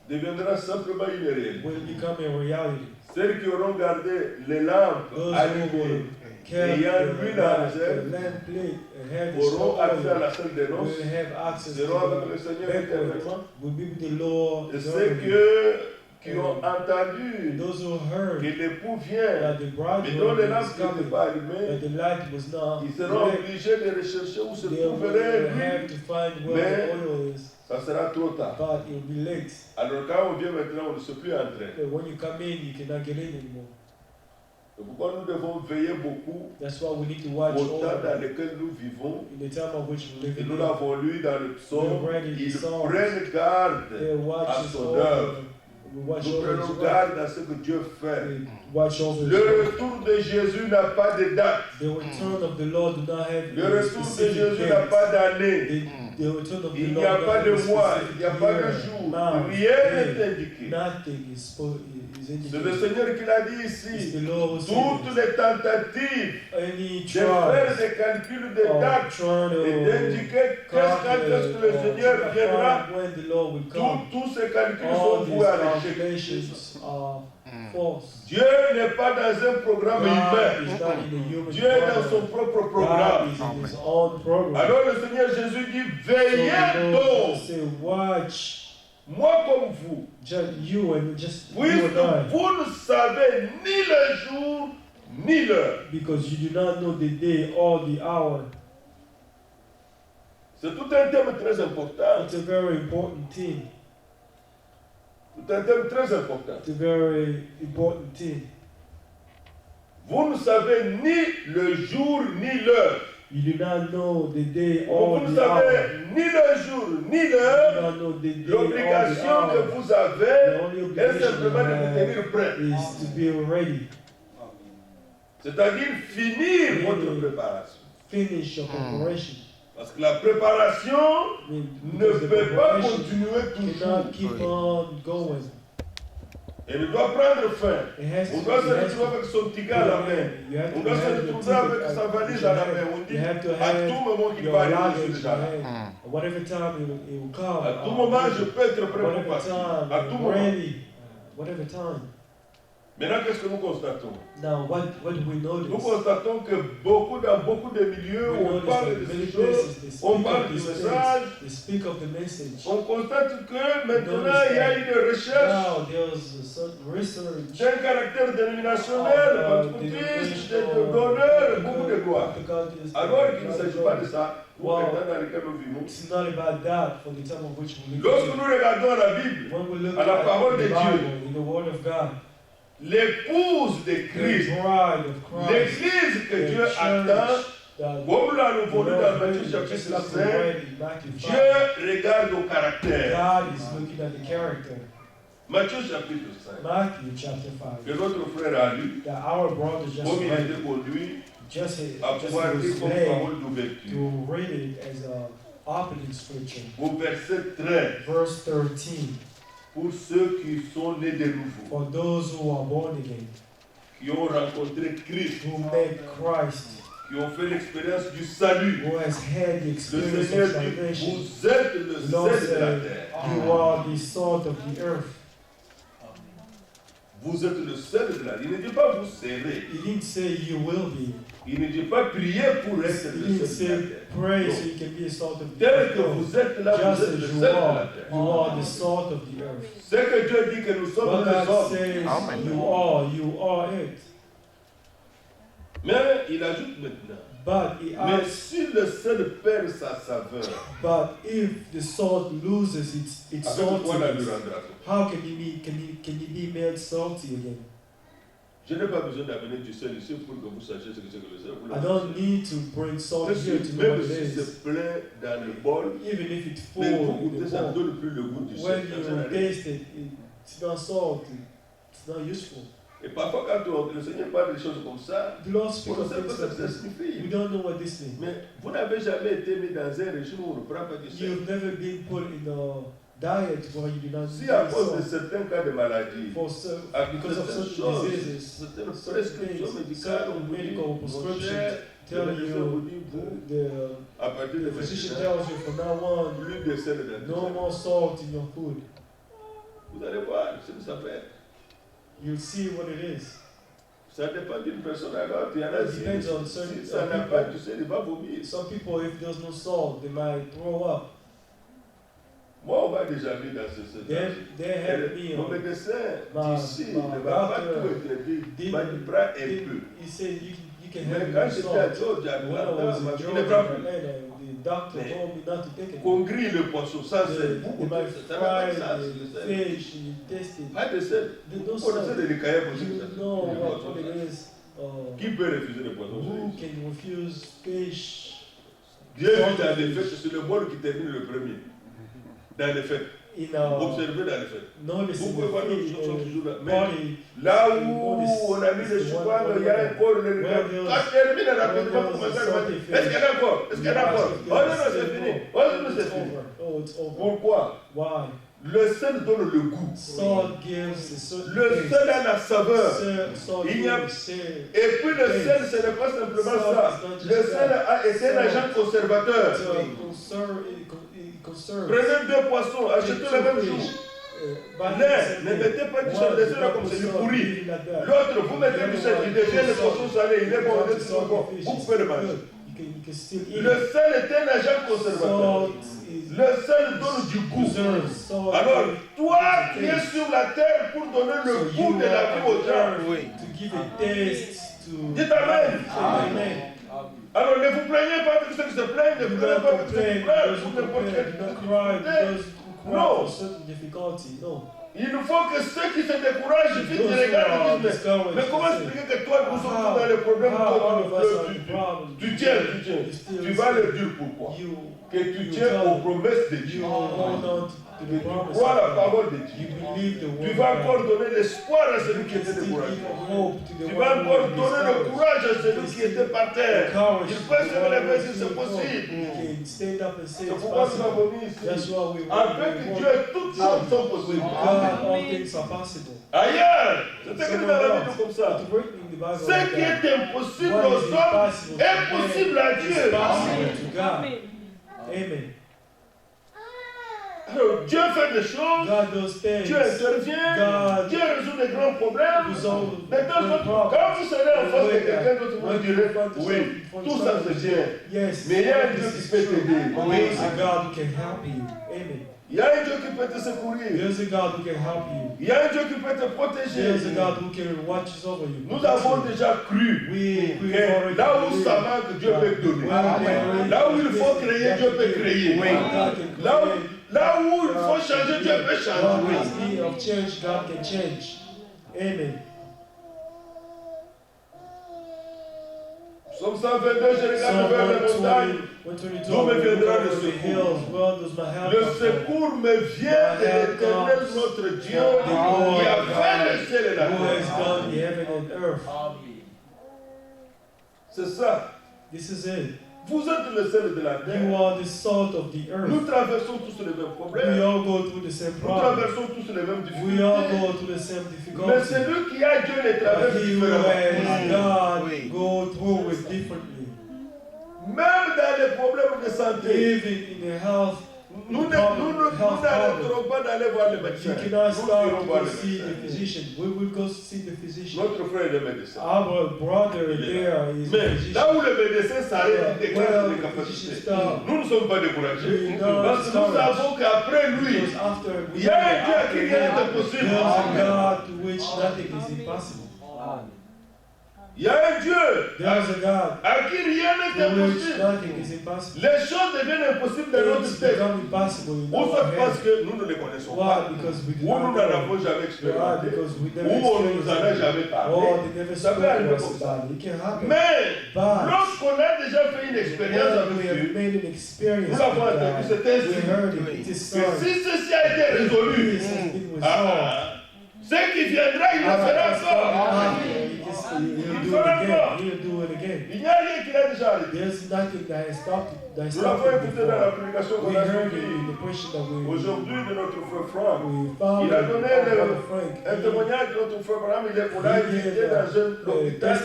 Deviendra simplement une réalité. Will become a reality. Celles qui auront gardé les lampes Those who allumées will keep ayant l'huile en réserve the lamp lit and have the auront accès à oil la salle des noces, will have access to seront avec le the Seigneur banquet, éternellement. will be with the Lord. Et ceux eternally. qui ont entendu Those who que heard l'époux vient, that the mais dont bridegroom les is lampes n'étaient coming, pas allumées, that the light was not ils seront lit, obligés de rechercher où se they will trouverait have l'huile. to find where Mais- the oil is, Ça sera trop tard. but it will be late. Alors quand on vient maintenant, on ne sait plus entrer. When you come in, you cannot get in anymore. C'est pourquoi nous devons veiller beaucoup That's why we need to watch au temps dans over lequel nous vivons. in the time of which we live Et nous in. l'avons lu dans le psaume. We read it in Ils Psalms. prennent garde They watch à his son over. œuvre. We watch Nous over his prenons work. garde à ce que Dieu fait. We watch over his Le work. retour de Jésus n'a pas de date. The return of the Lord do not have Le a retour de specific Jésus n'a date. pas d'année. The return of the Il Lord n'y a do pas not de have a mois, specific il n'y a pas de year, jour. month, Rien day. n'est indiqué. Nothing is C'est le indicated. Seigneur qui l'a dit It's ici. the Lord who said Toutes it. les tentatives Any de faire trials des calculs de of date trying et to d'indiquer quand est-ce que le Seigneur viendra, when the Lord will come. tous ces calculs All sont these voués à l'échec. calculations are false. Dieu n'est pas dans un programme God humain. is not in the human Dieu est dans son program. propre God programme. is in his own program. Alors le Seigneur Jésus dit, So veillez the Lord donc, say, watch, moi comme vous, just you and just you puisque and I, vous ne savez ni le jour ni l'heure. because you do not know the day or the hour. C'est tout un thème très important. It's a very important thing. C'est un thème très important. It's a very important thing. Vous ne savez ni le jour ni l'heure. You do not know the day Vous or ne the hour. savez ni le jour ni You do l'heure. not know the day or the L'obligation que hour. vous avez The only est obligation simplement de vous you tenir prêt. have is to be ready. C'est-à-dire finir votre préparation. Finish your preparation. Parce que la préparation I mean, ne because the peut pas preparation continuer toujours. cannot keep on going. Elle doit prendre fin. It has On to, doit se it has retrouver to avec son ticket à la main. You have On to doit se have your retrouver avec ticket sa at- valise you à la have- main. On dit you have to à have tout moment qu'il your va arriver, je luggage suis in déjà your là. hand. Whatever time it will come. À tout moment, je peux être prêt pour Whatever partir. time, À tout I'm moment. ready. Whatever time. Maintenant, qu'est-ce que nous constatons? Now, what do we notice? Nous constatons que dans beaucoup de milieux, We on notice parle that de many ces choses, places, they on speak parle of du these message, things. They speak of the message. on constate que maintenant il y a une recherche Now, there's a certain research. d'un caractère dénominationnel, pentecôtiste, d'honneur, beaucoup de gloire. Alors qu'il ne s'agit pas de ça, pour Wow. le temps dans lequel nous vivons. It's not about that for the time of which we live. Lorsque nous regardons la Bible, When we look à la at parole the de Bible, Dieu, in the Word of God, l'épouse de the Christ, bride of Christ, l'église que the Dieu church, attend, that comme nous l'avons the vu dans Lord Matthieu really, chapitre just like we 5, read in Matthew 5, Dieu regarde au caractère. God is looking at the character. Matthieu chapitre 5, Matthew chapter 5. que notre frère a lu, That our brother just comme il a read, été conduit just à pouvoir lire was comme led parole d'ouverture. to read it as a opening scripture. Au verset 13, Verse 13. pour ceux qui sont nés de nouveau, For those who are born again, qui ont rencontré Christ, who met Christ, qui ont fait l'expérience du salut. who has had the Le experience Seigneur of dit, salvation. vous êtes le The Lord sel de la said, terre. you are the salt of the earth. Vous êtes le sel de la terre. Il ne dit pas vous serez. He didn't say you will be. Il ne dit pas prier pour être He le didn't sel de la say terre. pray Non. so you can be a salt of the Tel earth. que No. vous êtes là, Just vous êtes as le you sel de la are, terre. you are the salt of the earth. Ce que Dieu dit que nous sommes, What nous God sommes. says, Amen. you are it. Mais il ajoute maintenant. But he Mais adds, si le sel perd sa saveur, but if the salt loses its avec quoi la lui saltiness, rendra? how can it be made salty again? Je n'ai pas besoin d'amener du sel ici pour que vous sachiez ce que c'est que le sel. Vous I le don't savez. need to bring salt Même here to si know what même it si is. c'est plein dans le bol, Even if it's full mais vous in goûtez, the ça ne bowl, donne plus le goût du when sel. Ça n'a you rien. taste it, it's not salty. It's not useful. Et parfois, quand le Seigneur parle des choses comme ça, The Lord on speaks ne of sait pas things ce like que ça this. We signifie. don't know what this means. Mais vous n'avez jamais été mis dans un régime où on ne prend pas du sel. You've never been put in a diet where you do not Si à need cause de salt. certains cas de maladie, Because of certaines certain choses, diseases, certaines certain prescriptions things, médicales, on certain vous dit, medical mon prescriptions cher, le tell médecin vous you, dit, vous, the à partir de physician maintenant, tells you from now on, plus de sel dans no le more salt in your food. Vous allez voir ce que ça fait. You'll see what it is. Ça dépend d'une personne à l'autre. Il y en a It qui, depends on certain si ça n'a people. pas du sel, il va vomir. Some people, if there's no salt, they might throw up. Moi, on m'a déjà mis dans ce They had me Mon on. médecin Ma- d'ici ma ne va pas doctor tout interdire. Il m'a dit, didn't- prends un peu. He said you can Mais have quand no j'étais à salt. Georgia, When I was in il ne Georgia, prend plus. the doctor Mais- told me not to take it. Qu'on grille le poisson sans They, sel. Vous they might goûtez, ça n'a pas fry de sens. the le sel. fish, you taste it. Pas de sel. There's no Vous connaissez salt. les cahiers pour You ça. know Les what poissons, it ça. is. Qui peut refuser les poissons? Who can refuse fish Dieu vit dans les fêtes, c'est le monde qui termine le premier. Dans les fêtes. in Observez dans les fêtes. notice Vous in pouvez voir the d'autres choses toujours là. Mais party là où on a mis le chouan, il y a encore le rivière. Quand termine rapidement, comment ça va? Est-ce qu'il y en a encore? Est-ce qu'il y en a encore? Oh non, non, c'est fini. Oh non, non, c'est it's fini. over. Oh, it's over. Pourquoi? Why? Le sel donne le goût. Salt gives a certain Le taste. sel a la saveur. Salt Il y a- gives savour. Et puis le sel, ce n'est pas simplement ça. Le sel a été un agent conservateur. It conserves. Prenez deux poissons, achetez le même jour. L'un, ne mettez pas du sel, laissez-le comme c'est du pourri. L'autre, vous mettez du sel, il devient le poisson salé, il est bon, il est toujours bon. Vous pouvez le manger. You can still eat Le it. sel est un agent conservateur. Salt is Le sel donne du goût. preserves. Salt Alors, toi, is tu es sur la terre pour donner le So goût you de la are vie aux gens. to give a taste to Dites Amen. Amen. Alors, ne vous plaignez pas de ceux qui se plaignent, ne Do pleurez not pas de ceux qui complain pleurent, because you pour n'importe complain. quelle Do not cry difficulté. because you cry No. for certain difficulty. No. Il faut que ceux qui se découragent vite Those who regardent are et disent, discouraged, mais comment they say, expliquer que toi, nous sommes tous dans les problèmes, how all toi, of tu us pleures, are in problems. tu tiens. You still Tu vas say, leur dire pourquoi. You Que tu you tiens tell aux them, promesses de you Dieu. hold on to Que the tu promise. crois la of God. parole de You Dieu. believe the word Tu of vas God. encore donner l'espoir à celui qui You était still découragé. give hope to the Tu one vas who encore is donner le discouraged. courage à celui qui était par terre. Encourage Il peut se the one relever who si is c'est still possible. You can stand up and say C'est it's pourquoi nous avons possible. mis That's ici. why we Avec Dieu, toutes choses sont With possibles. God, all things are possible. Ailleurs, c'est écrit dans la Bible comme ça. It's written in the Bible Ce like qui that. est impossible What aux is hommes impossible est to possible à man Dieu. is possible to God. Amen. Alors, Dieu fait des choses, God does things. Dieu intervient, God Dieu résout des grands problèmes. resolves Mais quand great problems. quand vous serez en face de When quelqu'un d'autre, vous when you direz, find yourself oui, in front of tout ça someone, c'est bien. Yes, Mais il y a un all Dieu this qui is peut true. t'aider. But there's a God who can help you. Amen. Il y a un Dieu qui peut te secourir. There's a God who can help you. Il y a un Dieu qui peut te protéger. There's a God who can watch over you. Nous avons déjà cru We've que already là où believed ça manque, Dieu peut donner. Amen. Là où il faut créer, Dieu peut créer. Là où il faut changer, Dieu peut God changer. is need of change, God can change. Amen. Psaume 122, je regarde vers les montagnes. 122, D'où me viendra le the secours? hills, where does my help Le come from? secours me vient de l'Éternel notre Dieu qui a fait le ciel et la Who has terre. done the heaven and earth? C'est ça. This is it. Vous êtes le sel de la You terre. are the salt of the Nous earth. traversons tous les mêmes We problèmes. all go through the same Nous problems. traversons tous les mêmes We all difficultés. go through the same Mais difficulties. celui qui a Dieu les But traverse he who différemment. has God go through it differently. Même dans les problèmes de santé, Even in the health, nous n'arrêterons pas d'aller voir le médecin. you cannot Nous stop irons voir to le see the médecin. physician. We will go see the physician. Notre frère est médecin. Our brother there is a Mais physician. là où le médecin s'arrête, il déclare Well, les the capacités. physician stop. Nous ne sommes pas découragés. We don't Parce que nous discourage. savons qu'après lui, Because after il y a un Dieu à qui rien n'est impossible. there's a God to which nothing is impossible. Il y a un Dieu There's a God à qui rien n'est to which impossible. nothing is impossible. Les choses deviennent impossibles dans notre Things tête. become impossible in Ou our soit parce head. que nous ne les connaissons Why? pas. Because we do Ou nous not n'en know. avons jamais Why? expérimenté. Because we Ou never on ne nous en a experienced jamais it. parlé. Or they never Ça spoke peut arriver to comme us ça. about it. It can happen. Mais But lorsqu'on a déjà fait une expérience when we avec have Dieu, made an experience nous l'avons with entendu, God, c'est we ainsi. heard it. It is que so. si ceci a été résolu, This has been resolved. ce qui viendra, il le fera encore. He'll do it again. He'll do it again. Il n'y a rien qui l'a déjà arrivé. There's nothing that has stopped it. That has Nous stopped l'avons it écouté dans la before. prédication We qu'on a heard it suivie in the question that we aujourd'hui de notre frère Franck. found. Il a donné Frank. un témoignage de notre frère Abraham. On a été dans un hôpital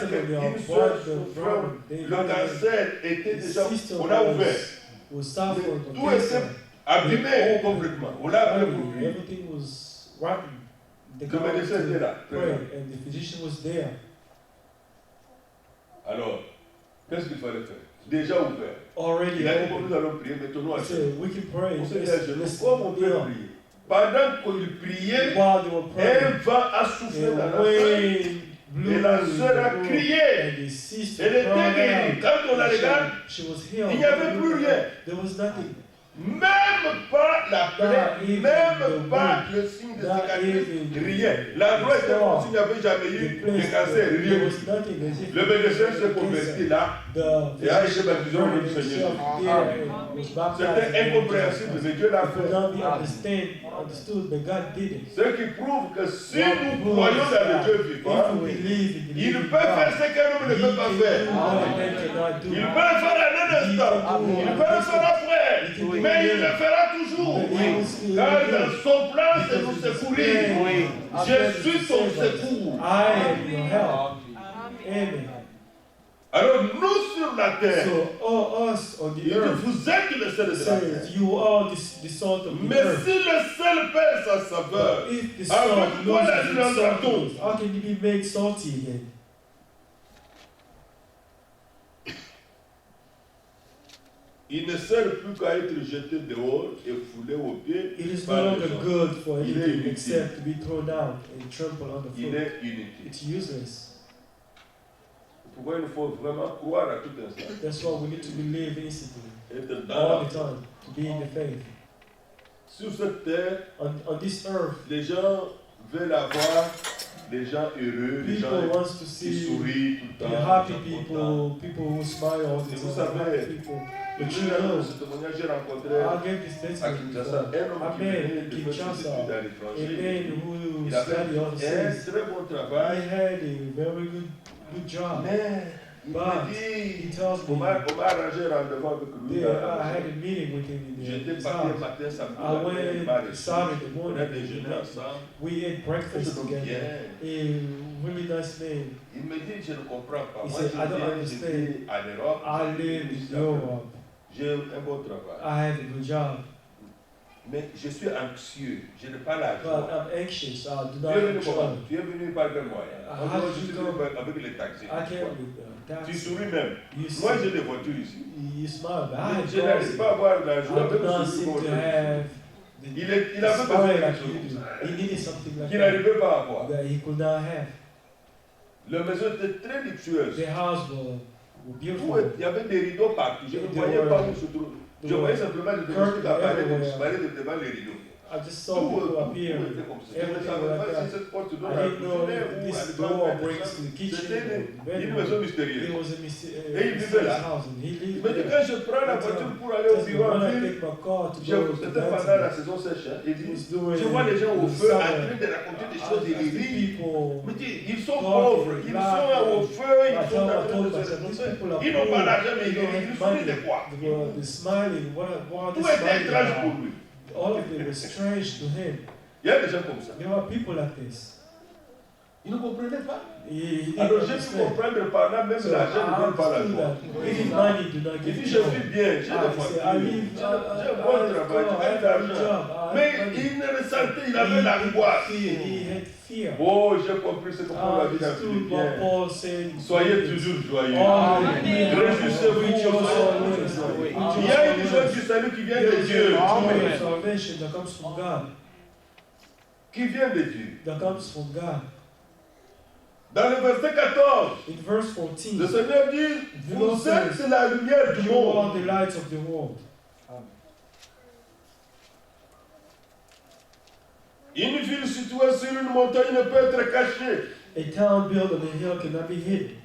une soeur, son frère, le cancer était déjà, on a ouvert. Was suffered from Tout était cancer. abîmé complètement. On l'a appelé pour lui. Everything was rotten. They Le médecin était là. pray, and the physician was there. Alors, qu'est-ce qu'il fallait faire? Déjà ouvert. Already Il a dit que open. nous allons prier, mettons-nous à He genoux. said, we can pray. On s'est mis à genoux. Let's Comme on peut kneel. prier. Pendant qu'il priait, While they were un praying, vent a soufflé dans the la salle. wind blew Et la in sœur a the room, crié. and the sister Elle était cried guérie. out. Quand on la regarde, She was healed. il n'y avait plus rien. There was nothing. Même pas la plaie, même pas le signe de cicatrice, rien. L'endroit était comme s'il n'y avait jamais eu de cancer, rien. There was nothing. As if Le médecin s'est converti là et a été baptisé au nom du Seigneur. C'était incompréhensible, mais Dieu l'a could fait. not be understood, but God did it. Ce qui prouve que si nous croyons dans le Dieu vivant, If we believe in the il living peut faire God, ce qu'un homme ne peut pas faire. Il peut le faire en un instant. Il peut le faire après. Mais il le fera toujours. Car dans son plan, c'est nous secourir. Je suis ton secours. I am your help. Amen. Alors nous sur la terre, So all us on il the dit, earth vous êtes le sel de la terre. says you are the salt of the Mais earth. si le sel perd sa saveur, If the avec salt quoi la loses its viande saltiness, how can it be made salty again? il ne sert plus qu'à être jeté dehors et foulé aux pieds It is no par les longer gens. good for Il est anything inutile. except to be thrown out and trampled Il underfoot. est inutile. It's useless. Pourquoi il faut vraiment croire à tout instant, That's why we need to believe instantly, être dans all la the time, to be in the faith. Sur cette terre, On this earth, les gens veulent avoir des gens heureux, des gens people want to qui see sourient tout le the temps, happy des gens contents. people who smile all the Et vous time, savez, happy people. Le But jour you know, ce témoignage, j'ai rencontré I gave this à testimony Kinshasa before. un homme A qui man venait in de faire ses Kinshasa, études à a l'étranger. man who Il avait studied un overseas. très bon He travail, had a very good job. mais il But me he dit, tells on me, m'a arrangé un rendez-vous avec lui. yeah, I had a meeting with him in J'étais his parti un house. matin, samedi, I il m'a went reçu. Saturday On a morning. déjeuné ensemble. We ate Je breakfast me together. bien. A really nice man. Il me dit, je ne comprends pas. He Moi, said, I don't je understand. vis en Europe. I live in Europe. J'ai un bon travail. I have a good job, Mais je suis anxieux. Je n'ai pas la but joie. I'm anxious. I do Tu not es venu have comment? trouble. Tu es venu par quel moyen? How Moi, did je you suis come? venu avec les taxis. I came with Tu taxi. souris même. You Moi, see, j'ai des voitures ici. you smile, but I Je n'arrive pas à avoir la I joie. do not Même si seem to je have Il the avait besoin smile de quelque like you chose do. He needed something like qu'il that n'arrivait pas à avoir. he could not have. La maison était très luxueuse. The house were Tout beautiful. il y avait des rideaux partout. Je ne There voyais were- pas où se trouve. Je voyais simplement le domestique apparaître devant les rideaux. I just saw people appear. Tout était comme ça. Je ne Everything savais like pas that. si cette porte donne I à la didn't know cuisine if ou à this l'étoile door de brings chambre. to the kitchen. C'était or une bedroom. maison It mystérieuse. was a Et il vivait mysterious là. house, and he lived me dit quand je prends la voiture pour aller au bureau en When I ville, take my car to c'était go to pendant la Baltimore, saison sèche, hein, il dit, was doing je vois les gens au the feu en summer. train de raconter des choses, des lyriques. People, Mais dis, ils sont talking, pauvres, ils sont au feu, I ils sont en train told de se myself, these réchauffer. people are Ils n'ont pas poor, d'argent, mais they don't ils have sourient de money. quoi? They're smiling. What are they Tout était smiling étrange pour about? lui. All of it was strange to him. Il y a des gens comme ça. There are people like this. Ils ne comprenaient pas. He didn't Alors j'ai pu understand. comprendre par là, même So l'argent ne I donne pas la understood joie. that even money do not Il give dit, you je joy. vis bien, j'ai des I voitures, live, j'ai un bon travail, j'ai I have de a l'argent. job. I Mais have money. il ne ressentait, il avait l'angoisse. He had fear. Oh, j'ai compris ce que Paul a I dit dans understood what Philippiens. Paul said. Soyez toujours joyeux. Réjouissez-vous. Il y a une joie du salut qui vient de Dieu. Salvation that comes from God. Qui vient de Dieu. That comes from God. Dans le verset 14, In verse 14, le Seigneur dit, vous êtes la lumière du you are monde. the lights of the world. Une ville située sur une montagne ne peut être cachée. A town built on a hill cannot be hidden.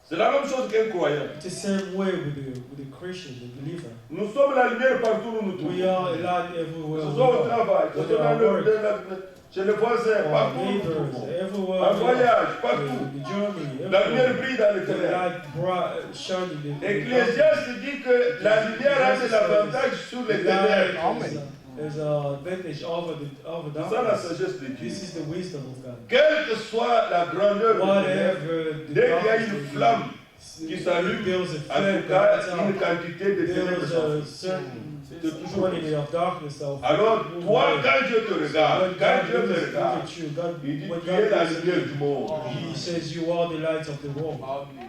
C'est la même chose qu'un croyant. It's the same way with the Christian, the believer. Nous sommes la lumière partout où nous nous We trouvons. are a light Que everywhere ce we soit au go. travail, que ce soit dans chez les voisins, Our partout où nous nous neighbors, trouvons. everywhere En we go. voyage, partout. The journey, La lumière everywhere. brille dans les The ténèbres. light bright, shining in the Ecclésiaste dit que la lumière a de l'avantage sur les ténèbres. There's an advantage over C'est ça la darkness. sagesse de Dieu. This is the wisdom of God. Quelle que soit la grandeur du ténèbre, Whatever the dès qu'il y a darkness une may be, flamme qui s'allume, there's a en flame tout cas, that une lights up. quantité de ténèbres There's a s'enfuit. certain quantity of darkness. Alors, toi, quand Dieu te regarde, quand Dieu me regarde, il dit, tu es la lumière du monde. He says you are the light of the world.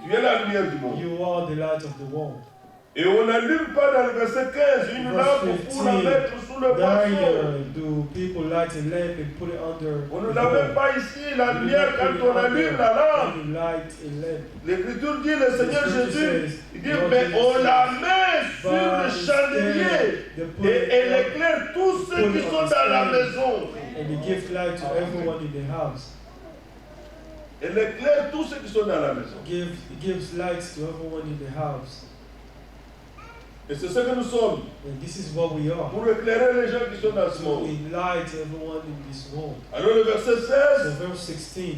Tu es la lumière du monde. You are the light of the world. Et on n'allume pas dans le verset 15 une lampe pour la mettre sous le boisseau. Neither do people light a lamp and put it under On ne the l'a même door. pas ici, la You lumière, don't quand put it on allume la lampe. when you light a lamp. L'Écriture dit, le Seigneur The scripture Jésus, says, il dit, Lord mais Jesus on la says, met sur le But chandelier they put et it elle up éclaire tous ceux qui sont dans la maison. and they give light to everyone in the house. Elle éclaire tous ceux qui sont dans la maison. It gives lights to everyone in the house. Et c'est ce que nous sommes, And this is what we are. pour éclairer les gens qui sont dans ce To monde. enlight everyone in this world. Alors le verset 16, So verse 16.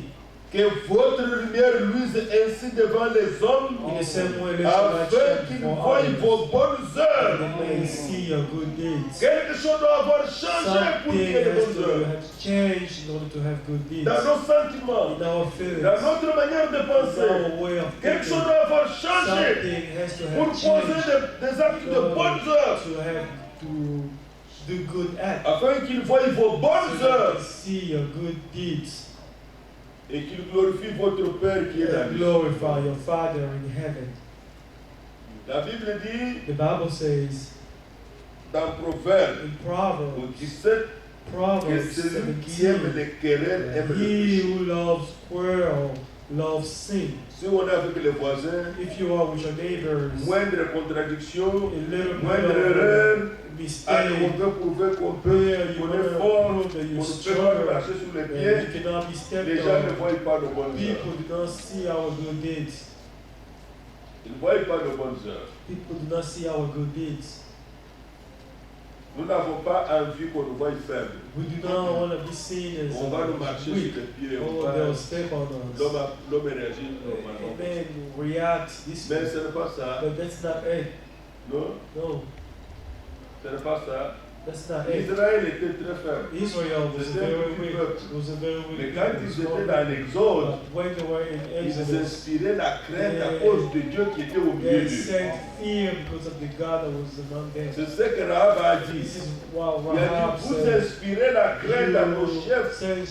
que votre lumière luise ainsi devant les hommes, In the same way, let your light afin shine qu'ils before voient others, vos bonnes that œuvres. they may see your good deeds. Quelque chose doit avoir changé pour qu'il y ait de Something bonnes œuvres. has changed in order to have good deeds. Dans nos sentiments, In our feelings, dans notre manière de in penser, our way of quelque thinking, chose doit avoir changé something has to pour have poser changed des actes de bonnes œuvres, to have to do good acts. afin qu'ils voient vos bonnes So that they œuvres see your good deeds et qu'ils glorifient votre Père qui est dans and les cieux. glorify your Father in heaven. La Bible dit The Bible says dans Proverbe in au Proverbs, 17 que Proverbs celui qui aime 17, les querelles aime le he péché. who loves quarrel loves sin. Si on est avec les voisins, If you are with your neighbors, moindre contradiction, a little bit moindre erreur, of on mistake, veut prouver qu'on peut, where you qu'on want est to fort, prove that on you're ne peut pas stronger, marcher sur les that pieds. you cannot be stepped Les gens ne on. voient pas de bonnes œuvres. People do not see our good deeds. Ils ne voient pas de bonnes œuvres. People do not see our good deeds. Nous n'avons pas envie qu'on nous voie faibles. We do not want to be seen as On va nous marcher sur les weak. pieds. Oh, they'll step on us. L'homme réagit normalement. Men react this Mais way. ce n'est pas ça. But that's not it. Non, No, ce n'est pas ça. that's not it. Israël était très faible. Israel was C'était un very petit weak. peuple. It was a very weak Mais quand people. ils étaient dans l'Exode, But when they were in ils Exodus, inspiraient la crainte à cause de Dieu qui était au milieu they d'eux. sent fear because of the God that was among them. C'est ce que Rahab a dit. This is what Il a Rahab dit, vous said. inspirez la crainte à nos chefs Send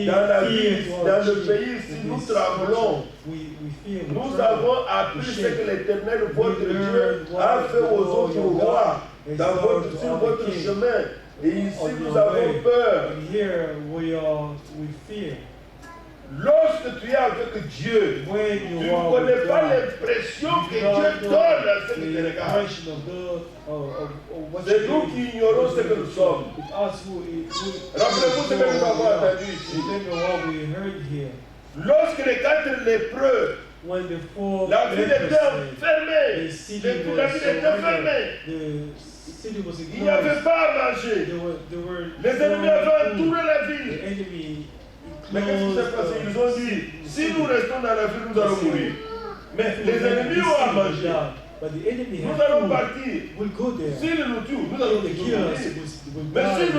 dans la fear ville, to our dans le chief. pays, si In nous this tremblons. country, we fear, we Nous tremble. avons appris ce que l'Éternel, votre Dieu, a fait aux autres rois sur votre chemin. Et ici, nous avons peur. And here we fear. Lorsque tu es avec Dieu, When tu you ne are connais with pas God, l'impression que you Dieu don't donne know à ceux qui te the regardent. impression of God, of what C'est you nous do. qui ignorons ce que nous sommes. It's us who Rappelez-vous ce que nous avons entendu ici. Remember what we heard here. Lorsque les 4 lépreux when the four La ville lepers était came, fermée. the city La ville was était surrendered. fermée. The city was Il n'y avait enclosed. pas à manger. There were Les ennemis no avaient food. entouré la The ville. enemy Mais qu'est-ce qui s'est passé? Ils ont dit, si nous restons dans la ville, nous allons mourir. Mais les ennemis ont à manger. But the enemy Nous had allons food. partir. We'll go there. S'ils nous tuent, nous allons If they tous kill us, mourir. we'll Mais die s'ils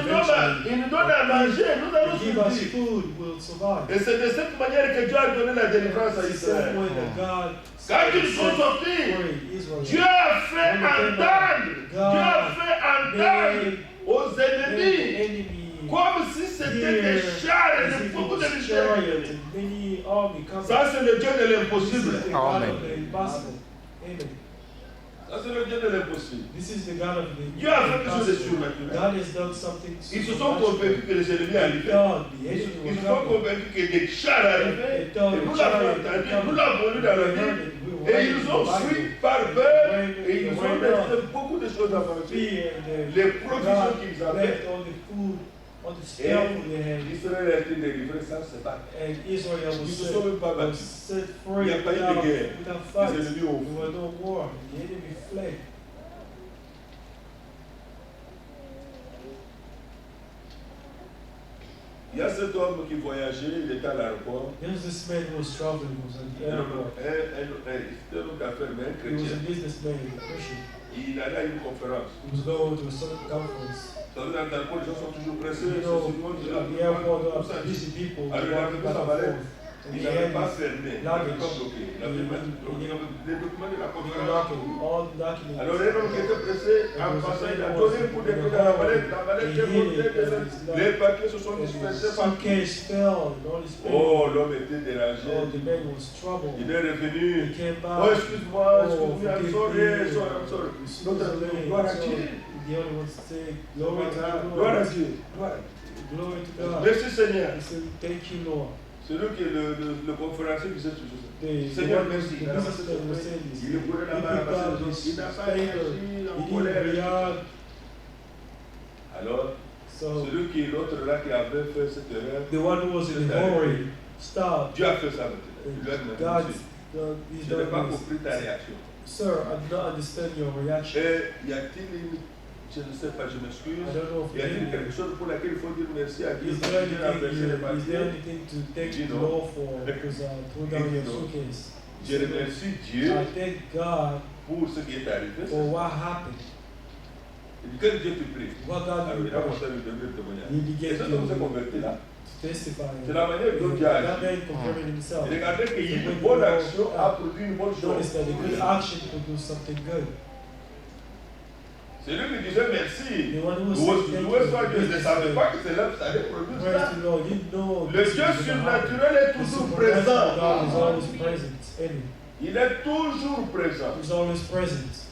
nous donnent à manger, nous allons If they give us survivre. food, we'll survive. Et c'est de cette manière que Dieu a donné la délivrance à It's the same Israël. way that God Quand ils sont sortis, Israel. Dieu a fait entendre, Dieu a fait entendre aux ennemis enemy comme si c'était des chars et des beaucoup de militaires. Ça, c'est le Dieu de l'impossible. Amen. Ça, c'est le Dieu de l'impossible. This is the God of the Dieu a fait quelque chose de impossible. surnaturel. God has done something Ils se sont convaincus que les ennemis arrivaient. Ils se sont convaincus que des chars arrivaient. Et nous l'avons entendu, nous l'avons lu dans la Bible. Et ils ont fui par peur et ils ont laissé beaucoup de choses à manger. Les provisions qu'ils avaient. Et Israël a été délivré sans se battre. Ils ne se sont même pas battus. Il n'y a pas eu de guerre. Les ennemis ont fui. Il y a cet homme qui voyageait, il était à l'aéroport. There's this man who was traveling, who was at the airport. C'était un homme d'affaires, mais un He was chrétien. a businessman, a Christian. Il allait à une conférence. He was going to a certain conference. Dans l'aéroport, les gens sont toujours pressés. You know, at the airport, there are busy people Alors, il a walking pris back sa and valette. forth. And Il he n'avait had pas his fermé. Il n'avait pas bloqué. Il avait les documents de la conférence. all the documents. Alors, un homme qui était pressé, en passant, il a donné pour des trucs dans la valette. La valette est montée. Les papiers se sont dispersés partout. Suitcase fell and all his papers. Oh, l'homme était dérangé. Oh, the man was troubled. Il est revenu. He came back. Oh, excuse-moi, excuse-moi, I'm sorry, I'm sorry. L'autre a dit, gloire à Dieu. The other one said, glory to the Gloire à Lord. Dieu. Gloire à Dieu. Glory to God. Merci Seigneur. He said, thank you, Lord. C'est lui qui est le conférencier qui sait toujours ça. The Seigneur, one merci. the businessman was saying this. Il est pour la He main picked up parce his qu'il n'a pas paper. réagi en He colère. didn't react. Alors, So celui qui est l'autre là qui avait fait cette erreur, the one who was in a hurry stopped. Dieu a fait ça maintenant. Il lui a demandé, God, monsieur, he's je n'ai pas done compris ta this. réaction. Sir, I do not understand your reaction. Et y a-t-il une, je ne sais pas, je m'excuse, I don't know if y a-t-il there quelque chose pour laquelle il faut dire merci à Dieu is parce there que Dieu a versé les anything to thank You the know. Lord for because I threw down your suitcase. Je remercie Dieu I thank God pour ce qui est arrivé. for what happened. Il dit que Dieu te prie. What God Alors, il did a commencé à lui donner le témoignage. He Et began cet homme s'est converti là. to testify. C'est la manière dont Dieu a That agi. man compared himself. Et regardez qu'une bonne action a produit une bonne chose. Notice that a good action produces something good. C'est lui qui disait merci. The one who Loué said soit thank Dieu. you. Je ne savais pas que c'est là que ça allait produire Praise ça. the Lord. You know Le this Dieu is gonna happen. surnaturel est The toujours supernatural présent. God is always present. Amen. Il est toujours présent. He's always present.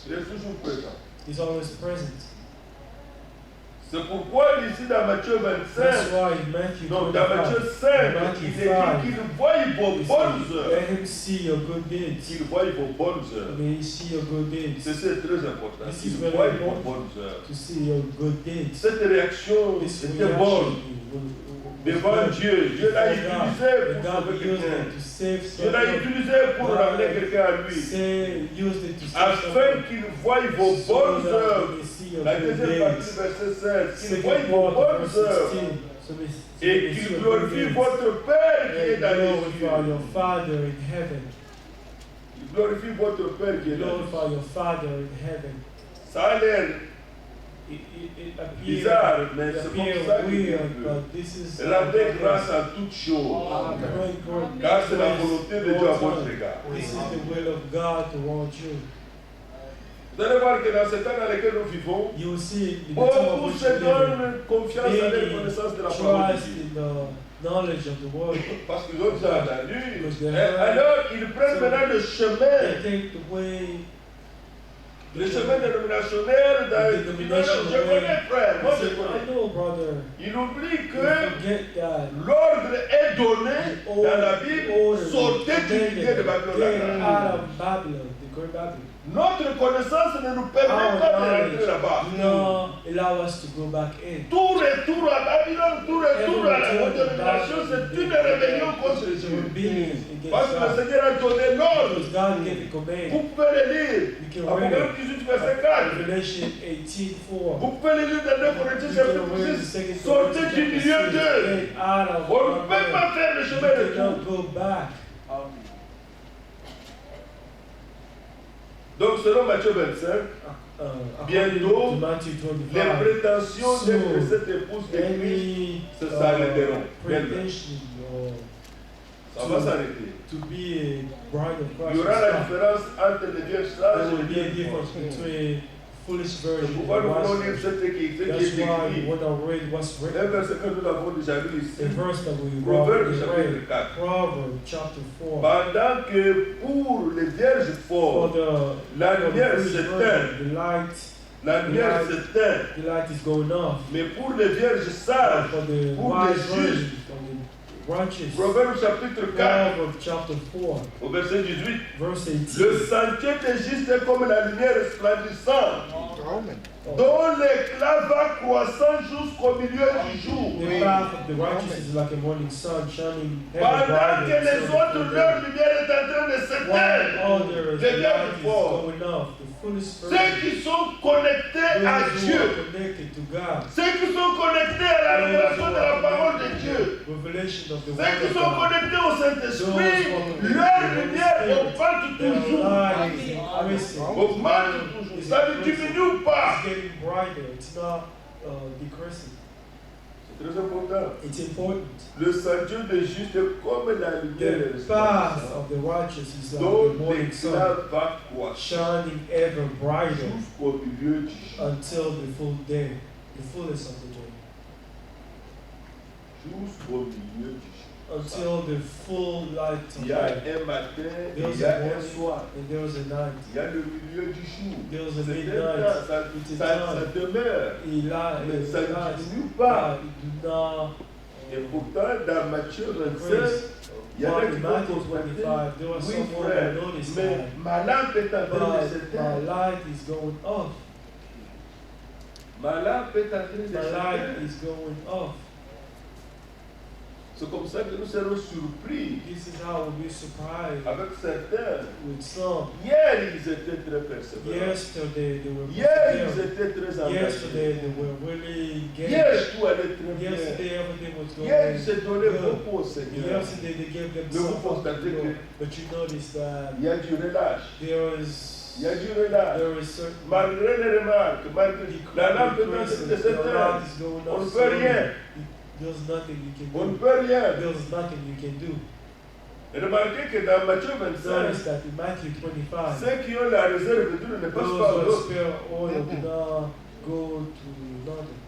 Il est toujours présent. He's always present. C'est pourquoi ici dans Matthieu That's 25, why in Matthew donc dans Matthieu 25, 5, Matthew il est 5, dit qu'il voit vos bonnes œuvres. let him see your good deeds. Qu'il voit vos bonnes œuvres. May he see your good deeds. C'est très important. This Qu'il is very voit vos important. bonnes œuvres. To see your good deeds. Cette réaction This était bonne devant reaction Dieu. Dieu l'a utilisé and pour God sauver used quelqu'un. it to save Dieu l'a someone. utilisé pour ramener quelqu'un à lui. Used it to save Afin someone. qu'il voie vos So bonnes that œuvres. we may see your La good deuxième partie du deeds. verset 16. Qu'il voie Second vos part of bonnes verse œuvres. 16. So we Et see qu'il your good glorifie deeds. votre Père qui est And dans les glorify cieux. your Father in heaven. Il glorifie votre Père qui est dans les cieux. Glorify your Father in heaven. Ça a l'air It bizarre, mais c'est appears comme ça qu'il weird, veut. but this is Rendez grâce à toutes choses. Car c'est la volonté de Dieu à votre égard. This is the will of God towards you. Vous allez voir que dans ce temps dans lequel nous vivons, You will see in the time of beaucoup which se we live, donnent confiance à la connaissance de la parole de trust Dieu. in the knowledge of the word. Parce qu'ils ont déjà entendu. Because they Et heard. alors, ils prennent maintenant le chemin. They take the way. Le chemin dénominationnel. Je connais, frère. Moi, je connais. I know, brother. Il oublie You que forget that. l'ordre est donné dans la Bible. Order Sortez du milieu de Babylone. get out of Babylon, the great Babylon. Notre connaissance ne nous permet pas de rentrer là-bas. No, allow us to go back in. Tout retour à Babylone, tout retour à la détermination, c'est une rébellion contre Dieu. Parce que le Seigneur a donné l'ordre. Because God gave the command. Vous pouvez le lire. You can read Apocalypse it. 18, verset 4. Revelation 18:4. Vous pouvez le lire dans 2 Corinthiens You chapitre can read 6. 2 Sortez du milieu d'eux. Get out of On ne peut pas faire le chemin de You cannot tout. go back. Donc selon Matthieu 25, According bientôt, to Matthew les 25, prétentions d'être cette épouse de Christ, any ça s'arrêteront. pretension or Ça va s'arrêter. to be a bride of Il Christ y aura will la stop. différence entre les vierges sages There et will les be a vierges difference folles. between foolish C'est virgin pourquoi nous and voulons wise lire virgin. ce qui est That's why écrit. when I read what's Un written, verset que nous avons déjà lu ici. the verse that we Proverbe read, chapitre 4. Proverbs chapter 4. Pendant que pour les vierges For folles, the la for the lumière foolish s'éteint. virgin, La lumière s'éteint. the light is going off. Mais pour les vierges But sages, for the pour wise les virgin, justes, for the righteous, Proverbe chapitre 4, Proverbs chapter 4, au verset 18. verse Le 18. sentier des justes est comme la lumière resplendissante, dont l'éclat va croissant jusqu'au milieu du jour. The path of the righteous is like a morning sun shining ever Pendant que brighter les until the autres, full leur day. lumière est en train de While s'éteindre. others, Les the vierges light is folles, going off. The foolish ceux virgin, qui sont connectés à those who Dieu, are connected to God, ceux qui sont connectés à la those révélation who de la are parole de connected Dieu, to the revelation of the ceux word qui of sont God, connectés au Saint-Esprit, Those who are leur connected to the lumière Holy Spirit, augmente their toujours. light is increasing. Augmente toujours. Ça ne diminue pas. It's getting brighter. It's not decreasing. C'est très important. It's important. Le sentier des justes est comme la lumière The path resplendissante, of the righteous is like dont the morning sun, l'éclat va croître shining ever brighter jusqu'au milieu du jour. until the full day, the fullness of the day, Jusqu'au milieu du jour. until the full light of Il y a day. un matin, et There's il y a a un morning soir. and there's a night. Il y a le milieu du jour. There's a C'est un midnight. temps, ça, It's ça, a ça time. demeure. Mais ça ne It diminue pas. do not Et pourtant, dans Matthieu 25, increase. il y en a But qui in vont Matthew constater, 25, there was oui someone frère, who noticed mais that. ma lampe est en train de My s'éteindre. light is going off. Ma lampe est en train de My light s'éteindre. is going off. C'est comme ça que nous serons surpris This is how we'll be surprised avec certains. with some. Hier, ils étaient très persévérants. Yesterday they were Hier, ils perseverant. étaient très Yesterday engagés. they were really Hier, engaged. tout allait très bien. Yesterday everything was going Hier, ils se donnaient good. beaucoup au Seigneur. Yesterday they gave Mais vous themselves up to constatez God. que But you notice that il y a du relâche. there Il y a du relâche. is certain Malgré les remarques, malgré la lampe est en train de the s'éteindre. light is going On off ne peut rien. slowly. There's nothing you can On ne do. peut rien. There's nothing you can do. Et remarquez que dans Matthieu 25, Notice that in Matthew 25, ceux qui ont la réserve d'huile ne passent those pas who à have l'autre. spare oil do not go to nothing.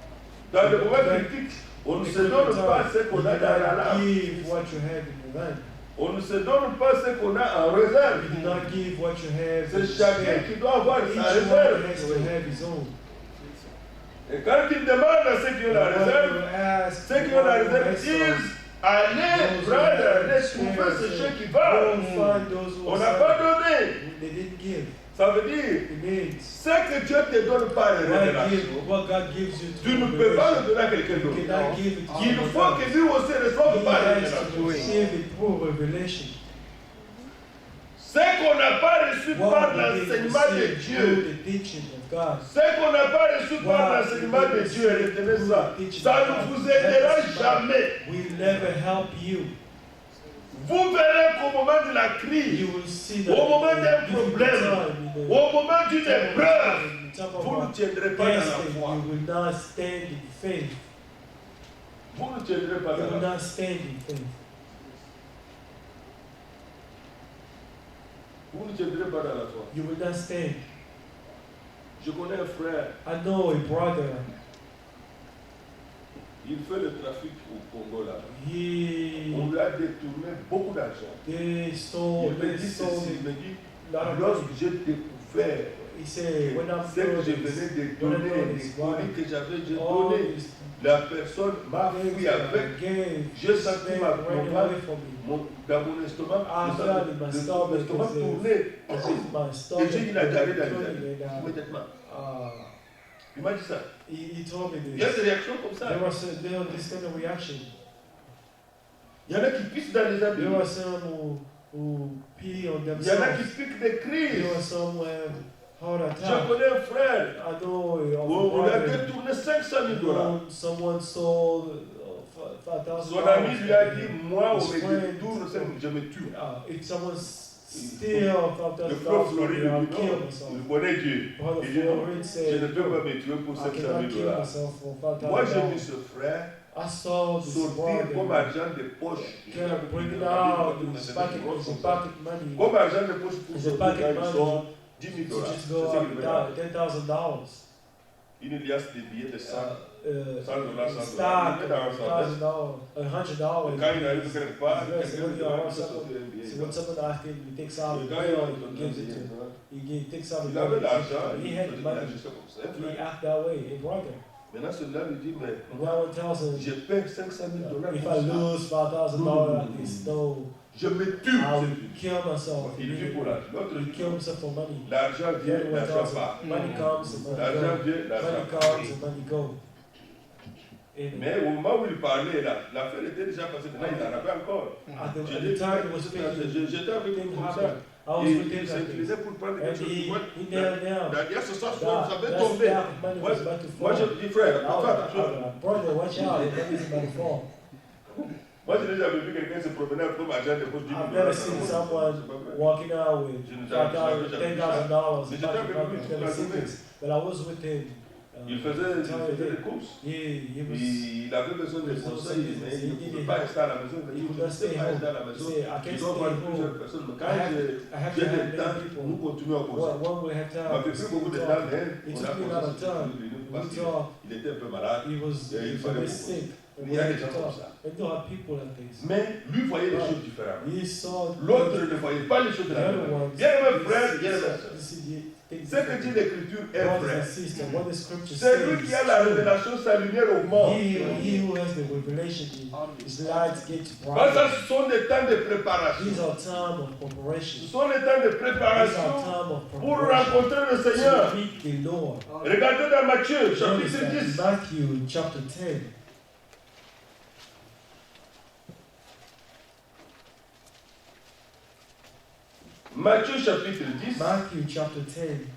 Dans le moment critique, on ne se donne pas ce qu'on a dans la lampe. Give what you have in the lamp. On ne se donne pas ce qu'on a en réserve. You do not give what you have C'est in chacun spare. qui doit avoir Each sa one réserve. has to have his own. Et quand il demande à ceux qui ont la And when réserve, you ask ceux qui ont la the one who réserve has some, disent allez, prendre, allez trouver ce chèque qui go va. and find those who On are n'a pas sad. donné. They didn't give. Ça veut dire, It means ce que Dieu te donne par révélation, what God gives you to tu ne peux pas le revelation. donner à quelqu'un You d'autre. cannot give it to Il someone faut else. que lui aussi reçoive He par has to révélation. receive it through revelation. Ce qu'on n'a pas reçu par What we did l'enseignement de receive Dieu, through the teaching of God. ce qu'on n'a pas reçu par What l'enseignement we de did Dieu, receive retenez through ça, the teaching ça of ne God. vous aidera That is jamais. will never help you. Vous verrez qu'au moment de la crise, You will see that au moment d'un difficult problème, time, in the au moment d'une épreuve, in the time of vous ne our tiendrez pas dans la testing, foi. you will not stand in faith. Vous ne tiendrez pas You dans will la foi. not stand in faith. Vous ne tiendrez pas dans la foi. You will not stand. Je connais un frère, I know a brother. il fait le trafic au Congo là. On He lui a détourné beaucoup d'argent. they stole Il me dit they stole ceci, il me dit, a lot of lorsque money. j'ai découvert he said, when I'm Ce que je through venais this, de when I'm donner, through les this, colis que j'avais, j'ai all donné. these La personne m'a things fui that avec. I gave, J'ai senti ma ran plombasse away from me. dans mon estomac. I felt in my stomach L'estomac as if- tournait. as if my Et stomach j'ai dit, il a garé dans was les turning années. and, Immédiatement. uh, Il m'a dit ça. he told me Il y a this. des réactions comme ça. There was this kind of reaction. Il y en a qui pissent dans les habits. There were some who pee on Il y en a qui themselves. piquent des There were crises. some who have heart Je attack. connais un frère. I know On a $5,000. détourné 500 000 $. Someone sold $5,000. Son ami lui a dit, moi, on His me friend- détourne, je me tue. If someone steals Le $5,000, frère Floride I'll lui dit, kill non, myself. il connaît Dieu. Brother Il dit, non, Floride je said, ne peux pas me tuer pour I 500 cannot 000 kill $. myself for Moi, j'ai vu $5,000. ce frère I saw this sortir comme brother argent de poche. kind of bring it out his pocket money. Comme argent de poche pour His sortir pocket quand ils money sont 10 000 to $. just C'est go ça qu'il veut dire. out $10,000. Une liasse de billets de 100. $100, Stock il met dans un $1,000, $100. Quand il arrive quelque part, Yes, quelqu'un when lui you donne are un someone- billet. So when someone asks him, he takes out Le the gars, bill il and donne gives un it to billet. him. He takes out the Il bill. avait l'argent, He il had faisait money. agir comme ça. He acted that way, a brother. Maintenant, celui-là lui dit, mais Now one tells him, je paie 500 000 $. if I lose $5,000 at this, no, Je me tue. I will kill myself. Il tue pour l'argent. L'autre, He kill himself for money. l'argent The vient, other one l'argent tells part. him, money comes and money L'argent goes. vient, l'argent Money part. comes and money goes. Mais au moment où il parlait, là, l'affaire était déjà passée. Maintenant, il en avait encore. At the time it was speaking, J'étais avec lui things comme ça. happened. I was Et with him il like this. s'inclinait pour prendre And quelque chose. he Moi, knelt down. derrière ce soir, ça That avait stack tombé. of money was about to Moi, fall. je dis, frère, fais attention. Brother, watch out, the money is about to fall. Moi, je n'ai jamais vu quelqu'un se promener avec comme argent de poche 10 000 I've $. never seen someone walking out with Je ne $5,000, savais jamais $10,000 Mais in j'étais pocket avec money. lui I've toute never la seen journée. this. But I was with him. Il faisait des courses. He was. Il avait besoin de conseils, mais il ne pouvait pas rester à la maison. Il ne pouvait pas rester à la maison. Il doit voir plusieurs personnes. Mais quand j'ai le temps, nous continuons comme ça. One will have On time. n'avait plus beaucoup de temps, mais It on a took me a lot of commencé time. parce We talk. qu'il était un peu malade. He was Il a fallait bit sick. And Il we y a had des to gens comme talk. ça. And you have people like this. Mais lui voyait les choses différemment. He saw L'autre ne voyait pas les choses de the la other même manière. ones. Bien aimé frère, bien aimé sœur. Ce Ce que dit l'Écriture est vrai. what the scripture C'est lui says qui a la révélation, sa lumière augmente. He who has the revelation, his light gets Parce brighter. que ce sont des temps de préparation. These are time of Ce preparation. sont des temps de These préparation are time of pour preparation rencontrer le Seigneur. to meet the Lord. Regardez dans Matthieu, Notice chapitre that in 10. Matthew chapter 10. Matthieu chapitre 10. Matthew chapter 10.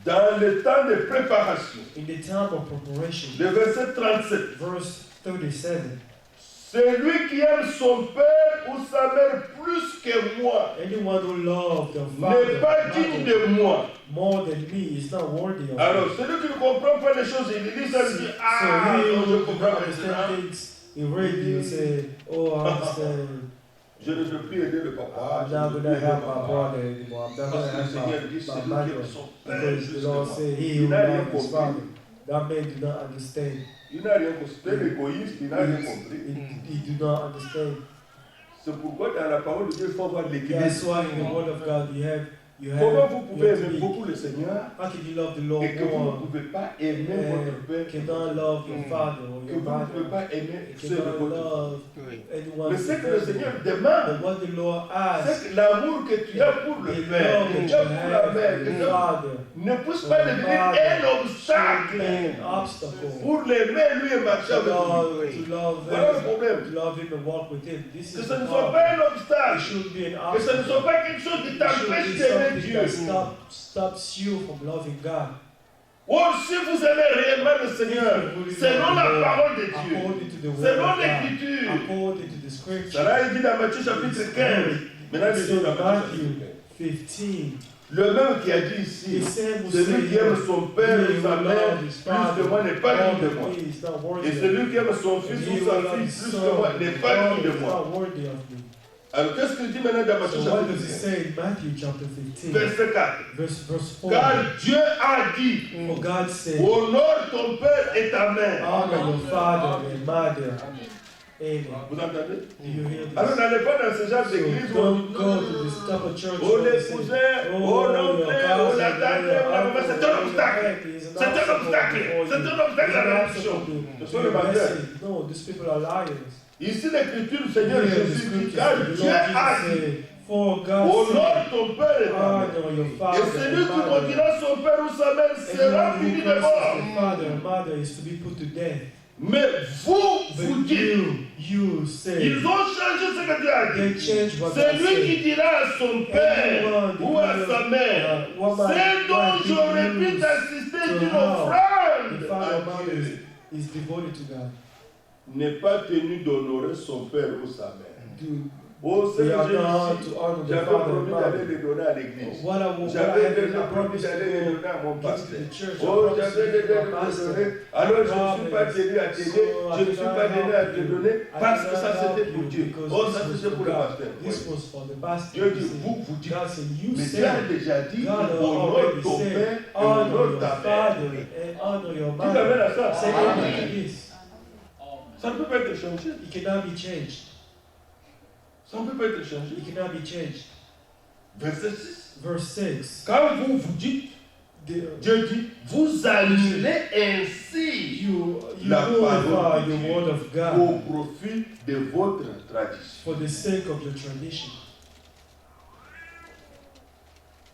Dans le temps de préparation, In the time of preparation, le verset 37. verse 37. Celui qui aime son père ou sa mère plus que moi Anyone who loves their n'est pas father digne mother, de moi. more than me is not worthy of Alors, me. celui qui ne comprend pas les choses, il lit ça, il dit, ah, So he non, je who comprends doesn't understand maintenant. things, he read it and say, oh, I understand. Je ne veux plus aider le papa. I'm je ne not veux going plus to aider help ma my maman. brother anymore. I'm not going Parce to que le help Seigneur dit, my celui qui mother. aime son père Because plus the que Lord moi. said, he Il who n'a rien loves his compris. father. That man do not understand. Il n'a rien compris. C'était l'égoïste, il n'a rien compris. He do not understand. C'est pourquoi dans la parole de Dieu, il faut avoir l'équilibre. That's why in the word of God Comment vous pouvez you have to aimer be- beaucoup le Seigneur how can you love the Lord et que vous ne more pouvez pas aimer votre père, cannot love your father or que your vous ne pouvez mother, pas aimer ceux de cannot votre love anyone. Mais ce que le else. Seigneur demande, But what the Lord asks, c'est que l'amour que tu as pour le the Père, love que that tu you as pour la have mère, for que tu your as father ne puisse pas devenir un obstacle an obstacle pour l'aimer lui et marcher avec lui. to love Voilà le him, problème. to love him and walk with him. This Que is ce the ne soit problem. pas un It obstacle, should be an que ce ne obstacle. soit pas quelque chose qui It t'empêche should be d'aimer something Dieu. that stops you from loving God. Or si vous aimez réellement le Seigneur, selon la parole de Dieu, According to the word selon of God, l'Écriture, according to the scripture. cela est dit dans Matthieu chapitre 15. Maintenant, It's les autres in dans Matthieu chapitre Matthew 15. 15. Le même qui a dit The ici, same will celui qui say, aime son père he ou who sa mère loves his plus father que moi n'est pas more digne de than moi. me is not worthy Et of me. celui qui aime son fils He ou who sa loves fille his plus son que moi n'est pas more digne de is moi. not worthy of me. Alors qu'est-ce qu'il dit maintenant dans Matthieu So what does chapitre it 15? say in Matthew chapter 15? Verset 4. Verse 4. Car Dieu a dit, For God said, honore ton père et ta mère. honor your father and mother. Amen. Vous entendez? Do you hear this? Alors n'allez pas dans ce genre So d'église où don't go to this type of church oh where les they say, cousins, oh your l'oncle, cousin, oh la tante, your oh la maman, uncle, c'est un obstacle. is an C'est un obstacle obstacle. before C'est you. un obstacle à la It's an rédemption. obstacle Ce to sont les your menteurs. blessing. No, these people are liars. Ici l'écriture du Seigneur Here, the Jésus dit, scriptures, car the Lord Dieu a Jesus dit, said, for God honore said, ton père et ta mère. honor your Et father celui and qui mother. maudira son père ou sa mère sera Anyone puni who de curses mort. their father and mother is to be put to death. Mais vous But dites, you say, ils ont changé ce que Dieu a they dit. change what C'est God lui qui said. dira à son père ou à sa mère, c'est dont j'aurais pu t'assister d'une The offrande father à or mother Dieu. is devoted to God. N'est pas tenu d'honorer son père ou sa mère. Oh, c'est They que are j'ai not ici. to honor their J'avais father and promis d'aller mother. les donner à l'église. What I J'avais déjà promised promis to d'aller les go donner à mon give to pasteur. the church. I Oh, promised j'avais to give déjà to my les pastor. donner. Alors, je ne suis pas tenu à t'aider. Je ne suis pas tenu à te donner parce que ça c'était pour Dieu. Oh, ça c'était pour le pasteur. This was for the pastor. Dieu dit, vous dites. God said, you Mais Dieu a said, déjà dit, God honore already ton said, père et honor honore your ta father mère. and honor your Tu t'amènes mother. à ça. Say amen to this. Ça ne peut pas être changé. It cannot be changed. Ça ne peut pas être changé. It cannot be changed. Verset 6. Verse 6. Quand vous dites, Dieu dit, vous annulez ainsi You la nullify parole de the Dieu word of au God profit de votre tradition. for the sake of your tradition.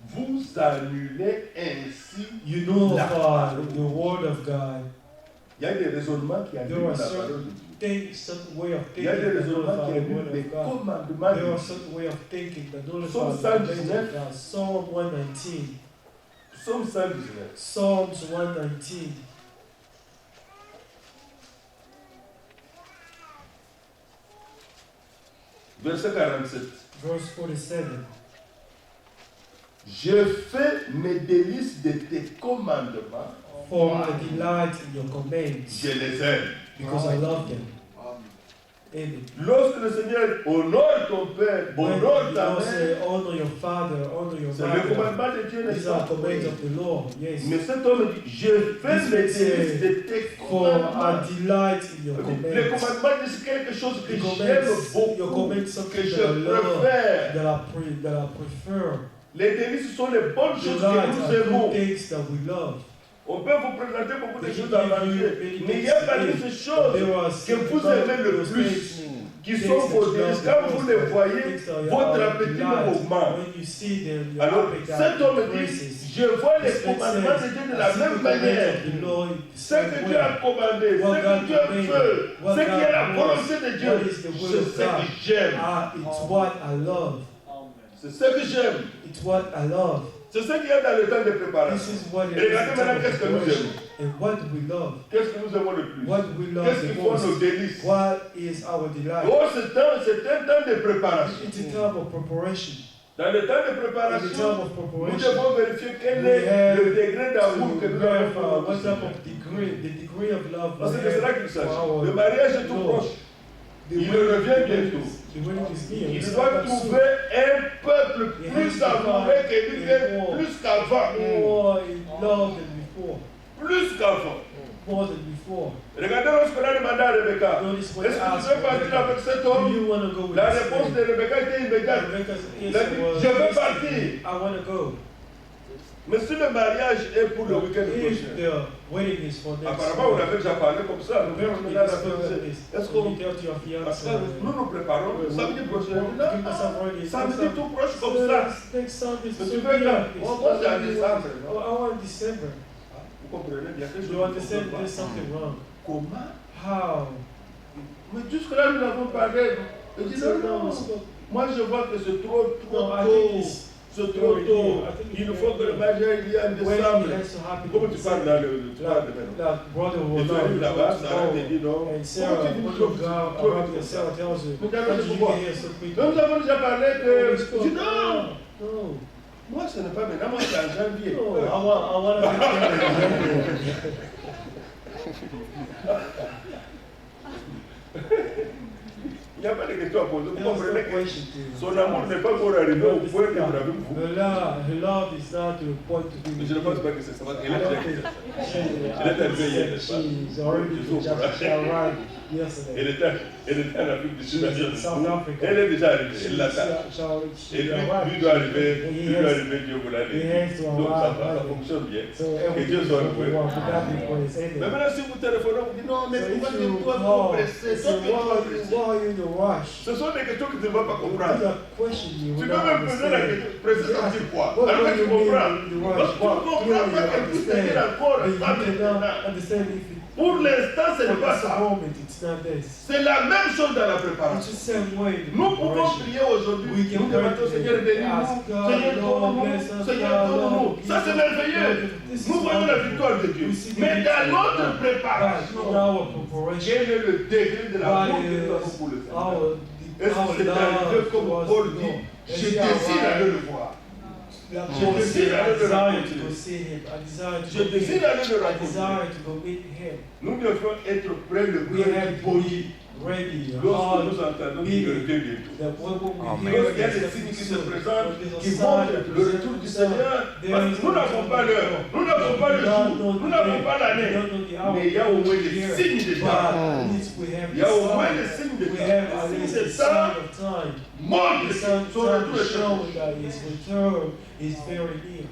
Vous annulez ainsi. You nullify the word of God. Il y a des raisonnements qui There annulent are la parole de certain Dieu. things, certain way of Il y thinking a des that raisonnements qui nullify the annulent word les of God. commandements de There are Dieu. certain way of thinking that nullify Psalm the ways 119. of God. Psalm 119. Psalm 119. Psalms 119. Verset 47. Verse 47. Je fais mes délices de tes commandements. For I delight in your commands, Je les aime. because I love them. Amen. Lorsque le Seigneur honore ton père, When honore the ta Lord mère, say, honor your father, honor your c'est le mother. commandement de Dieu, n'est-ce These are pas? commands of the Lord, yes. Mais cet homme dit, je fais This mes man said, délices de tes For I commandements. delight in your Les commands. commandements, c'est quelque chose que The j'aime commands, your beaucoup, commands, que something je that I love, préfère. that I prefer. Les délices sont les bonnes choses que Delight nous are aimons. good things that we love. On peut vous présenter beaucoup de They choses give à you manger, many mais il y things a to parmi eat. ces choses There are que vous aimez le those plus, things qui sont vos délices. Quand vous les voyez, votre appétit augmente. When you see them, your Alors, appetite cet homme dit, increases. je vois les This man commandements de says, Dieu de I la see même the manière. commands of the Lord the Ce same que Dieu way. a commandé, ce What que God Dieu commanded, veut, what ce qui est la God volonté wants, de Dieu, what is the will c'est of ce que God. j'aime. It's what I love. C'est ce que j'aime. It's what I love. C'est ce qu'il y a dans le temps de This préparation. is what it Et is. regardez in maintenant terms of qu'est-ce que nous preparation. aimons. And what do we love? Qu'est-ce que nous aimons le plus? What do we love Qu'est-ce the qui font nos most? délices? What is our delight? Oh, c'est un temps de préparation. It's a time of preparation. Dans le temps de In the préparation, time of nous preparation, devons vérifier quel we est have le degré d'amour que to nous avons verify pour what notre type Seigneur. of degree of love Parce we que c'est là qu'il have for s'agit. our Le mariage est tout Lord. proche. The Il wedding- revient the wedding bientôt. is- The wedding is near. Il It's doit not soon. trouver un peuple He plus has to amoureux find que lui-même, a war. plus qu'avant. More in love than before. Plus qu'avant. More than before. Regardez lorsqu'on a demandé à Rebecca, Notice est-ce when que he tu asked veux partir Rebecca, avec cet do homme? you want to go with La this réponse man? de Rebecca était immédiate. Rebecca's Il a answer dit, was, je veux "Yes, partir. I want to go." Mais si le mariage est pour le week-end If prochain, the wedding is for next apparemment on avait déjà parlé comme ça. Nous Apparently, venons this maintenant person la is- Est-ce when qu'on. you tell to your Parce fiancé, que nous nous préparons le samedi prochain. give us some ready. Samedi tout proche comme ça. Next Sunday is Mais tu so veux near. quand? It's Moi, c'est en so décembre. near. Oh, I want December. Vous comprenez bien quelque chose. You understand there's something wrong. Comment? How? Mais jusque-là, nous avons parlé. Je dis non, non. Moi, je vois que c'est trop No, I tôt. think it's C'est trop tôt. Il faut que le mariage il y a en décembre. when it has to happen. Comment tu parles dans le. Tu parles de Like, maintenant. like brother Et will tu arrives là-bas, Sarah te dit non. and Sarah, Pourquoi tu dis when trop you go vite? around and Sarah tells you, Mais how t'as did raison, you pourquoi? get here so quickly? Nous avons déjà parlé que. Je dis non. No. Moi, ce n'est pas maintenant, moi, c'est en janvier. No, I want to be there. Il n'y a pas de question à poser. Vous There's no comprenez que question to son amour n'est pas encore arrivé au point d'être avec vous. Her love is not to the point to be Mais with je ne pense you. pas que c'est ça. I Elle est don't très think Elle est arrivée hier, n'est-ce pas? she's already she arrived yesterday. Elle était en Afrique du Sud. She's in South Africa. Elle est déjà arrivée. Elle l'attend. Et lui doit arriver, Dieu vous l'a dit. Donc ça fonctionne bien. So Et Dieu everything soit will loué. go on without the praise. Mais Amen. maintenant, si vous téléphonez, vous dites non, mais So pourquoi if tu you dois call, compresser? you say, why are you in a rush? Ce sont des questions que tu ne vas pas These comprendre. are questions you Tu will peux not même poser la understand. question, précise ça veut dire quoi? What Alors do que tu you mean comprends. in the rush? Lorsque tu What comprends clearly pas you qu'elle puisse te dire understand, encore, but you ça veut cannot dire understand if it pour l'instant, ce n'est pas at the ça. moment it's not this. C'est la même chose dans la It's préparation. the same way. the Nous pouvons preparation. prier aujourd'hui. We can Nous pray demandons, today. Seigneur, bénis-nous. Ask God, Seigneur, Lord, donne-nous. bless us, Seigneur, God, donne-nous. Lord, Ça, c'est give us. merveilleux. This is Nous voyons la wonderful. victoire de Dieu. We see the Mais dans victory notre of God. préparation, But in our preparation, quel est le degré de l'amour what que nous avons is pour le Seigneur? our Est-ce que c'est arrivé comme Paul dit, je désire aller le voir. Paul said, I desire to go see him. I desire to Je go meet désire him. aller le I rencontrer. desire to go meet him. Nous devons être prêts le We cœur have to poli. be ready. Lorsque nous entendons qu'il revient bientôt. That when we Amen. hear Il y a des this, signes qui se soon, présentent, there's a qui sign montrent that le retour du presents Seigneur. itself. Parce que nous n'avons pas l'heure, nous n'avons pas le jour, nous n'avons pas l'année. Mais il y a au moins des signes de temps. Il y a au moins des signes de We temps. have at Les least signes a de sign temps of time. montrent The que sign son retour est showing proche. that his return is very near.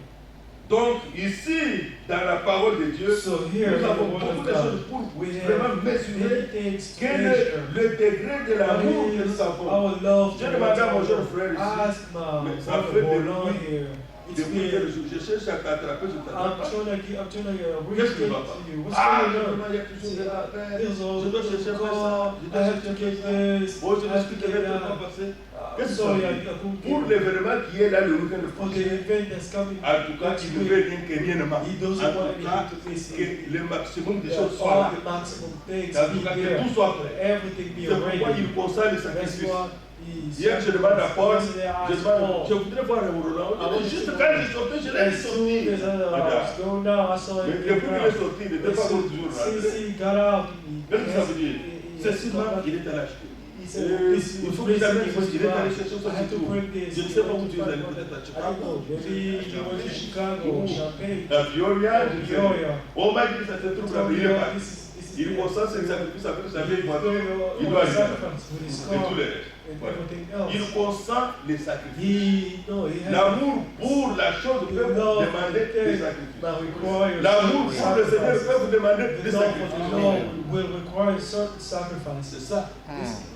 Donc ici, dans la parole de Dieu, So here, nous in the avons word beaucoup of de choses God, pour we vraiment have mesurer many things to quel est measure. le degré de l'amour que nous avons. Our love J'ai to demandé à mon one jeune another. frère ici, Ask my mais ça brother fait Bolan depuis- here. It's depuis been, quel jour, je cherche à t'attraper, je I'm t'attrape. trying to reach Qu'est-ce qui out va pas? to you. What's Ah, going on? il y a toujours des appels. There's Je always dois chercher à faire ça. call. Je I dois have to chercher à get faire ça. this. Oh, je I have suis to get that. passé. I'm Qu'est-ce que ça sorry, veut I dire? couldn't Pour get it. l'événement qui est là le week-end For the event that's coming, en tout cas, il ne veut rien que rien ne manque. he En doesn't want tout cas, anything to miss que it. le maximum des That choses soient all là. the maximum things En tout be cas, que there. tout soit prêt. Everything be C'est pourquoi ready. il consent les That's sacrifices. why he's Hier, je demande à Paul, yesterday I je asked demande, je Paul. voudrais voir un Roland. I want Juste to quand know. je sortais, je l'ai As soon sorti. as I was going down, I saw Mais him. depuis qu'il est sorti, il n'était pas encore toujours là. Since he got out, Qu'est-ce que ça veut dire? C'est seulement qu'il est allé acheter. He said, this Il is faut que j'amène he parce was qu'il est allé buying. chercher ça I had to chez bring vous. this. Je ne sais pas où tu es allé, peut-être à I don't Chicago. know. Maybe he went to Chicago or Champagne. À Peoria, je sais. Peoria. On m'a dit que ça se trouve là, mais il est parti. This is Il consent ses sacrifices avec sa vieille voiture. Il Il doit doit aller sacrifice with his et car tout le reste. and Voilà. everything Il else. consent les sacrifices. He has L'amour pour la chose peut vous love demander des sacrifices. that requires L'amour pour le Seigneur sacrifices. peut vous demander The des love for the sacrifices. Lord will require certain C'est sacrifices. ça.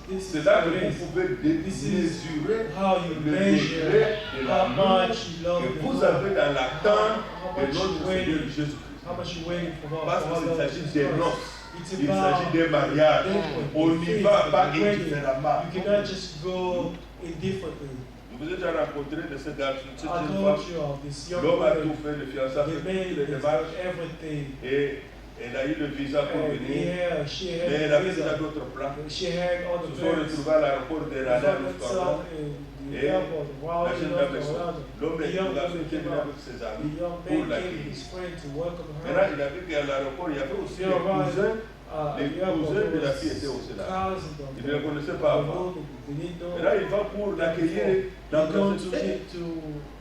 This C'est is là what que it is. vous pouvez This is mesurer how you le measure degré de how l'amour much you love que the vous Lord. avez dans l'attente How de much notre you Seigneur waiting, Jésus-Christ. how much you waiting for Parce our qu'il Lord s'agit Jesus des Christ. noces. It's Il about s'agit des mariages. banquet, On the n'y feast, va the pas wedding. indifféremment. You cannot just go indifferently. Je vous ai déjà rencontré de ce garçon, cette I jeune told femme. you of this young L'homme a woman. tout fait, le fiançailles, The fait man toutes les has démarches. done everything. Et elle a eu le visa pour And venir. yeah, she Mais elle had avait déjà visa. d'autres plans. She had Ils other se sont plans. retrouvés à l'aéroport de Raleigh, Found au herself Scotland. in the Et airport while la in jeune North dame est sortie. Carolina. L'homme The est young là, woman qui est came venu out. avec ses The amis young pour man came with l'accueillir. his friend to welcome Maintenant, her. il a vu qu'à l'aéroport, il y avait aussi They les arrived cousins. at Les the airport. cousins de There la was fille étaient aussi là. cousins of Il ne les connaissait pas avant. They didn't know. Et là, il va pour l'accueillir They're dans going le to get to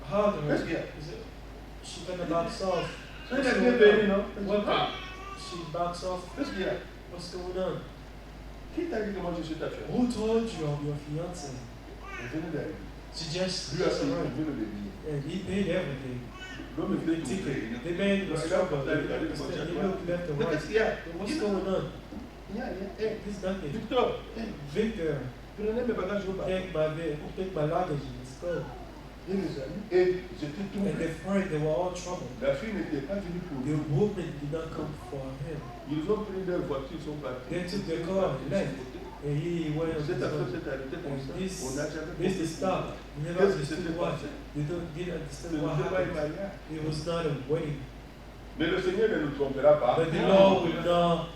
hug her. Qu'est-ce qu'il y a? She kind of backs off. Il a bien venu, non? Welcome. She backs off. Qu'est-ce qu'il y a? What's going on? Qui t'a dit que moi je suis ta fiancée? Who told you of your fiance? Il venait d'arriver. She just Lui a payé arrived. le billet. And he paid everything. L'homme The venait tout ticket. payer. The man was Ouais, troubled. là, il a dit, He looked left and Mais right. qu'est-ce qu'il y a? What's going on? Il y a rien. Eh, There's nothing. Victor, Victor, prenez mes bagages, je pars. take my luggage. Let's go. Et les amis, et j'étais tout And their friends, they were all troubled. La fille n'était pas venue pour The lui. woman did not come for him. Ils ont pris leur voiture, ils sont partis. They took their car and left. And he went on his Cette affaire own. s'est arrêtée comme ça. And this, On n'a jamais this compris. is stop. We never Qu'est-ce qui s'est understood why. passé? They didn't understand Ce what n'était pas un happened. mariage. It was not a wedding. Mais le Seigneur ne nous trompera pas. But the Lord will not.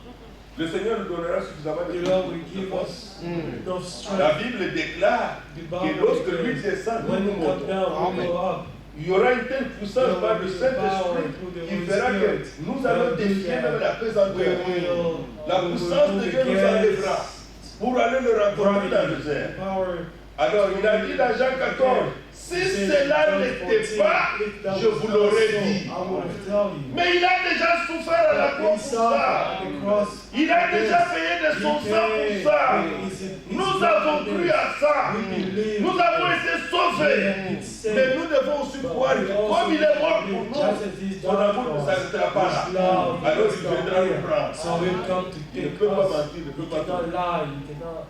Le Seigneur nous donnera suffisamment de The Lord will de give force. us enough La strength. Bible déclare The que Bible lorsque lui declares, descend, when nous we nous come montons. down, we go up. Il y aura une telle puissance par le Saint-Esprit qui fera que nous allons défier même la pesanteur. La puissance de Dieu nous enlèvera. pour aller le rencontrer dans le désert. Alors il a dit dans Jean 14, si cela n'était pas, je vous l'aurais dit. Mais il a déjà souffert à la croix pour ça. Il a déjà payé de son sang pour ça. Nous avons cru à ça. Nous avons été sauvés. Mais nous devons aussi croire que comme il est mort pour nous, son amour ne s'arrêtera pas là. Alors il viendra nous prendre. Il ne peut pas mentir, il ne peut pas tromper.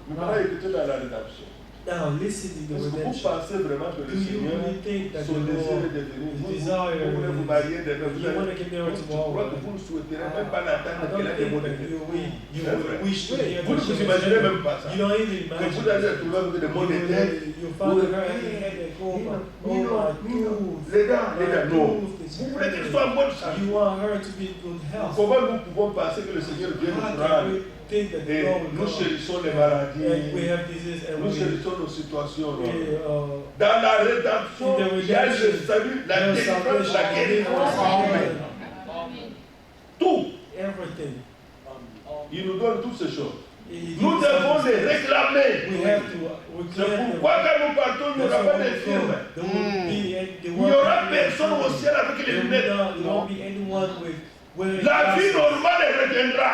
Maintenant, écoutez dans la rédaction. Now listen to the Est-ce que vous redemption. pensez vraiment que Do le you Seigneur, really think that son the désir Lord, est de venir? the Vous desire, voulez vous marier de you want to get married Je tomorrow? crois que vous ne souhaiterez I même pas l'entendre qu'il a don't des think mots de that you C'est vrai. wish to hear Vous ne that vous she imaginez was même pas ça. You don't even Que imagine. vous allez trouver avec des mots de tête. You found her and you had that go over. Les gars, non. Vous voulez qu'elle soit en bonne santé. You want her to be in good health. Comment nous pouvons penser que le Seigneur vient nous How can prendre? we think that Et the Lord will nous come? chérissons les And we maladies. have disease and Nous chérissons nos situations. we Dans la rédemption, il y a le salut, la there's délivrance, la guérison. salvation, Tout. everything. Il nous donne toutes ces choses. He Nous gives us devons les everything. réclamer. We have to C'est reclaim them. pourquoi quand nous partons, il n'y That's aura why pas de we go. firme. There won't be Il n'y aura personne au ciel avec les There lunettes. won't be anyone with wearing La vie glasses. normale reviendra.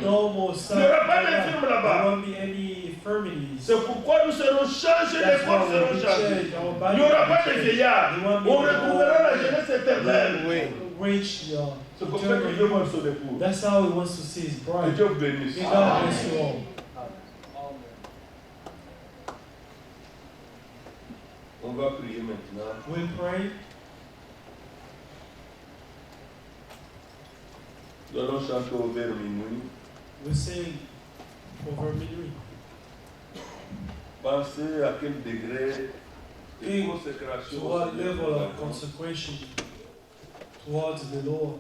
No more Il n'y aura pas sign. d'infirme There là-bas. won't be any infirmities. C'est pourquoi nous serons changés, les That's corps why seront we changés. change our Il body. n'y aura pas de vieillards. There won't be On retrouvera la jeunesse éternelle. reach C'est comme ça que Dieu voit son époux. That's how he wants to see his Que bride. Dieu vous bénisse. May God bless you all. On va prier maintenant. We'll pray. Nous allons chanter au vers minuit. We'll sing over midweek. Pensez à quel degré de Think consécration to what au Seigneur level nous of avons. consecration towards the Lord.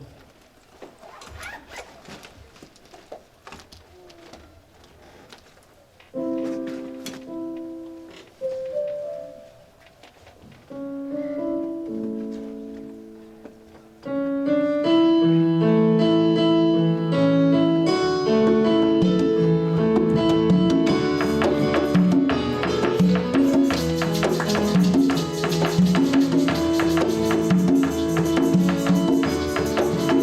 Thank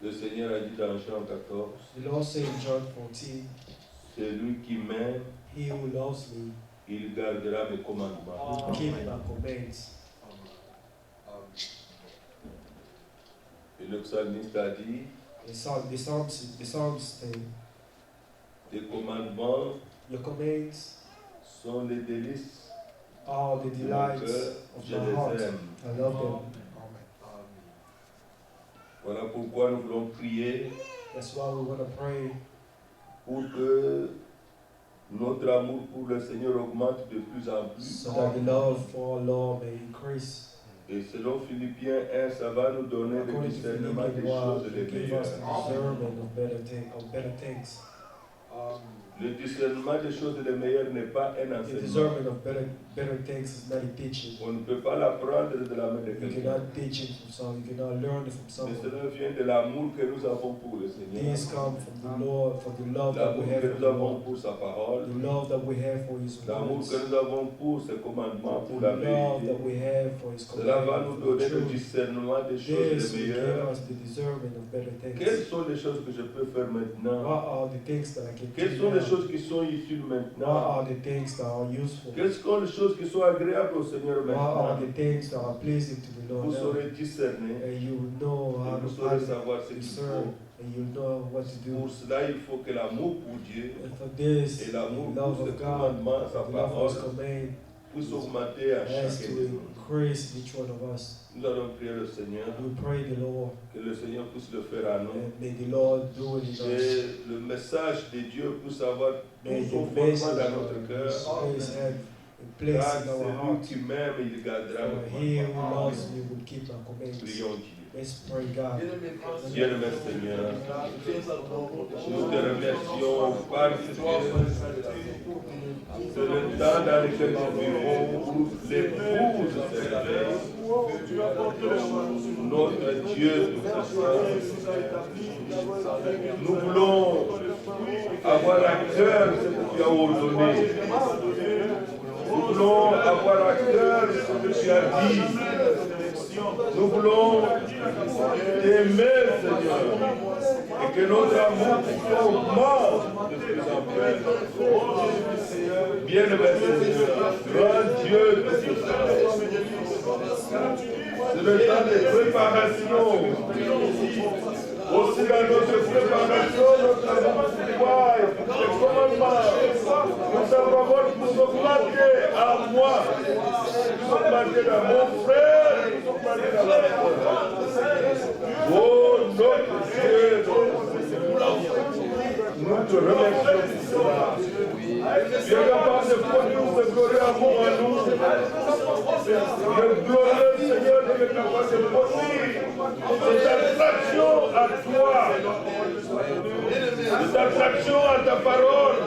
Le Seigneur a dit dans Jean 14, The Lord said in John 14, celui qui m'aime, He who loves me il gardera mes commandements. will keep my commands. Et le psalmiste a dit, The Psalms say, tes commandements your commands sont les délices are the de mon delights cœur, of je my heart. les aime. I love them. Voilà pourquoi nous voulons prier That's why we want to pray pour que notre amour pour le Seigneur augmente de plus en plus. so that the love for our Lord may increase. Et selon Philippiens 1, ça va nous donner le According to discernement des Philippians 1, choses He les gave us the meilleures. discernment of better things. Le discernement des choses les meilleures n'est pas un The enseignement. discernment of better things is not a teaching. On ne peut pas l'apprendre de la main de You quelqu'un. cannot teach it from someone. You cannot learn it from Mais someone. cela vient de l'amour que nous avons pour le Seigneur. These come from the Lord, from the love that L'amour we have que for nous the avons Lord, pour sa parole. the love that we have for His L'amour words, que nous avons pour ses commandements, pour the la love vérité. that we have for His Cela va nous commandments, for donner the le truth. discernement des choses This les will give meilleures. us the discernment of better Quelles things. sont les choses que je peux faire What maintenant? are the things that I can Quelles do sont les now? choses qui sont utiles What maintenant? are the things that are useful? Quelles sont les choses qui sont agréables au Seigneur What are maintenant? the things that are pleasing to the Lord Vous now? saurez discerner And you will know et how vous to saurez find savoir ce qu'il discern, faut. and you know what to do. Pour cela, il faut que l'amour pour Dieu And for this, et the l'amour love pour ses of God, commandements, sa the love of His parole, command puisse augmenter à has chacun to de nous. increase in each one of us. Nous allons prier le Seigneur, We pray the Lord, que le Seigneur puisse le faire à nous. and may the Lord do it in us. Et le message de Dieu puisse avoir May tout son the fondement message dans of notre cœur. His grace have a place Car in our celui heart. qui m'aime, il gardera For mes He commandements. who loves me will keep my commands. Prions Dieu. Let's pray, God. Bien-aimé Seigneur, nous te remercions parce que c'est le temps dans lequel nous vivons où l'épouse se réveille. Notre Dieu nous voulons avoir à cœur ce que tu as ordonné. Nous voulons avoir à cœur ce que tu as dit. Nous voulons t'aimer, Seigneur, et que notre amour augmente de plus en plus. Bien-aimé Seigneur, grand Dieu de ce c'est le temps de préparation. Aussi dans notre préparation, notre amour pour toi et pour tes commandements. Nous avons pour augmenter à moi, pour augmenter à mon frère, pour augmenter à ma soeur. Oh notre Dieu, nous te remercions pour cela. Tu es capable de produire ce glorieux amour en nous. Le glorieux Seigneur est capable de produire cette attraction à toi, cette attraction à ta parole,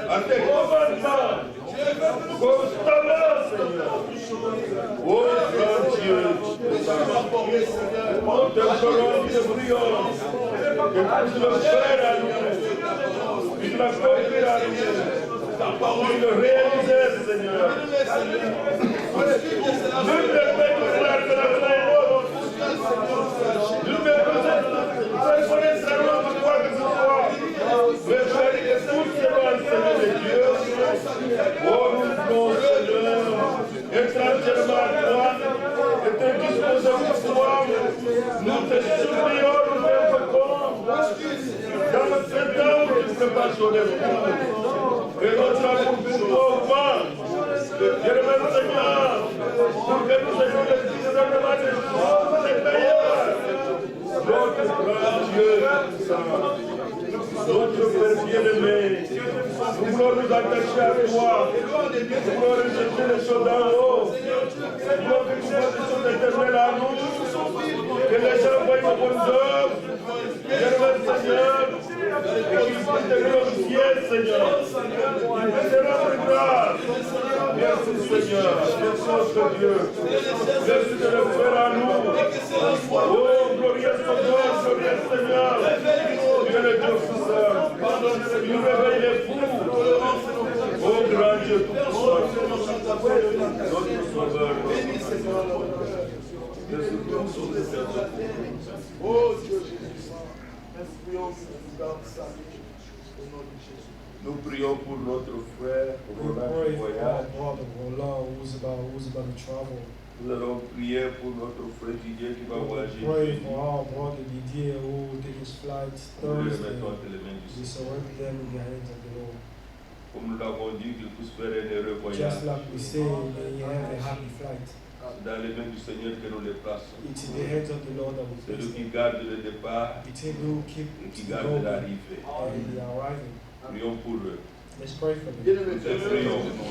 à tes commandements, constamment, Seigneur. Oh grand Dieu, nous te prions, nous te prions, que tu le fasses à nous, tu l'accomplis à nous, tu le réalises, Seigneur. Nul ne peut nous faire de la gloire. Nul ne peut faire connaître la gloire de quoi que ce soit. Mais je dis que tout cela, Seigneur de Dieu, oh nous voulons, Seigneur, être entièrement à toi, et te disposer pour toi. Nous te supplions, nous t'invoquons, dans ce temps où tu ne peux pas sonner le coup. Et notre amour pour toi augmente. Bien-aimé Seigneur, pour que nous ayons le discernement des choses meilleures. Notre grand Dieu, notre Père bien-aimé, nous voulons nous attacher à toi. Nous voulons rejeter les choses d'en haut. Nous voulons que tu fasses des choses éternelles à nous. Que les gens voient nos bonnes œuvres. Bien-aimé Seigneur, et qu'ils puissent te glorifier, Seigneur. Ils puissent te rendre grâce. Merci Seigneur, merci notre Dieu. Merci de le faire à nous. Oh, glorieux Seigneur, glorieux Seigneur. Dieu le Dieu puissant. Tu réveilles les fous. Oh, grand Dieu tout-puissant. Notre Sauveur. Merci pour tout ce que tu as fait. Oh, Dieu Jésus. Merci, prions que tu nous gardes salués au nom de Jésus. Nous prions pour notre frère We Roland pray qui for our voyage. brother Roland who's about to travel. Nous allons prier pour notre frère Didier qui va We voyager. pray jeudi. for our brother Didier who will take his flight Nous le Thursday. remettons entre les mains du We Seigneur. surrender them in the hands of the Lord. Comme nous l'avons dit, qu'il puisse faire un heureux voyage. Just like we say, may you have a happy flight. C'est dans les mains du Seigneur que nous les plaçons. It's in the hands of the Lord that we C'est place lui qui them. garde le départ It's him who keep et qui the garde going l'arrivée. and the arriving. Prions pour eux. Let's pray for them. Bien-aimés, Nous te prions pour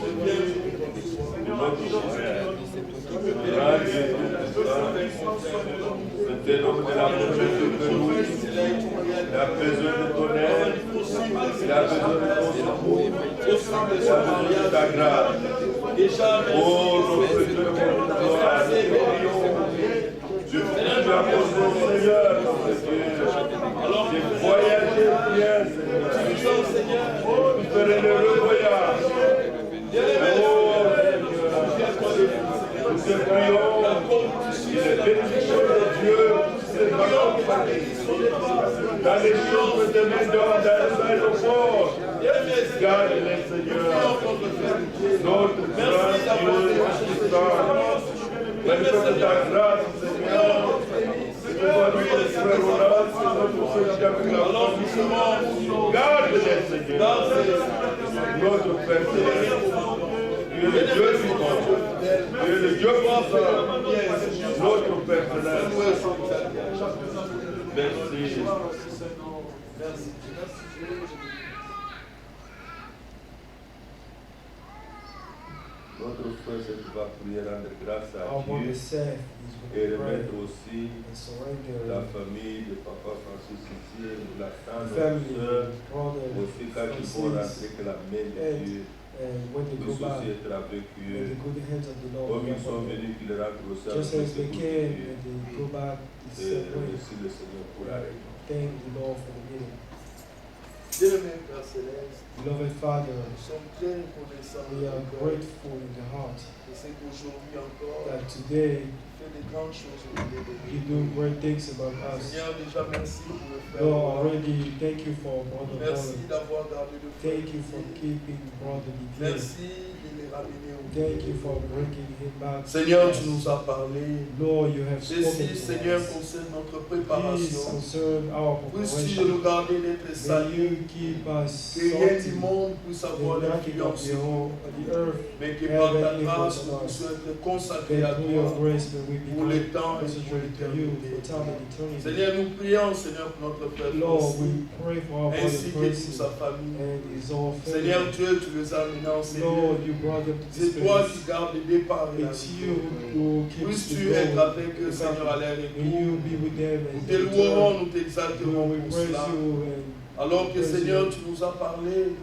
notre frère. Grand Dieu, c'est un homme de la prophète que nous. Il a besoin de ton aide. Il a besoin de ton secours. Il a besoin de ta grâce. Oh, notre Dieu, notre gloire, nous prions. Je prie à mon Seigneur, notre Dieu. J'ai voyagé bien, Seigneur. Oh, tu ferais le heureux voyage. Oh, nous te prions. Que les bénédictions de Dieu se dans les chambres de maison, dans l'aéroport. Garde-les, Seigneur. Notre grand Dieu puissant. Manifeste ta grâce, Seigneur. Que tu vois notre frère Roland, notre frère Jacques, la famille. Garde-les, Seigneur. Notre Père Céleste. Tu es le Dieu vivant. Tu es le Dieu puissant. Notre Père Céleste. Merci. Notre frère Seth va prier, rendre grâce à Our brother Dieu Seth is et going to pray remettre aussi and surrender la famille de Papa Francis ici, la tante, the la family, soeur, brother aussi quand ils vont Francis, rentrer, que la main de Dieu and when they go puisse back, aussi être avec in eux. the good hands of the Comme Lord. ils sont venus, qu'ils rentrent aussi avec Just as they eux. came and they go back, it's Et separate. remercie le Seigneur pour la réunion. Thank the Lord for the meeting. Bien-aimés, Père Céleste, Beloved Father, nous sommes très reconnaissants we are grateful in the heart de ce qu'aujourd'hui encore, that today tu fais de grandes choses au milieu de you nous. do great things about us. Seigneur, déjà merci pour le faire. Lord, already thank you for Brother Merci Paul. d'avoir gardé le frère. Thank you for keeping Brother Didier. Merci de les ramener au Thank you for bringing him back. Seigneur, tu nous as parlé. Lord, you have spoken Ceci, to Seigneur, us. concerne notre Please préparation. concern our Puisses-tu preparation. nous garder d'être May salués. you keep us Que rien du salty, monde puisse avoir the knocking of l'influence the sur nous. whole of the earth, Mais que par ta grâce, nous puissions être consacrés à that through your toi grace may we pour be les temps et pour concentrated to you for l'éternité. time and eternity. Seigneur, nous prions, Seigneur, pour notre frère Lord, Francis, we pray for our brother ainsi que pour Percy sa famille. and his whole Seigneur family. Dieu, tu les as amenés en ces lieux. Lord, you brought them to this C'est toi place. qui gardes le départ et la It's vie. you who keeps Puisses-tu the être goal. avec eux, Seigneur, à leur May retour. you be with them Nous and te louerons, nous t'exalterons we pour praise cela. you and Alors que Seigneur, tu nous as parlé,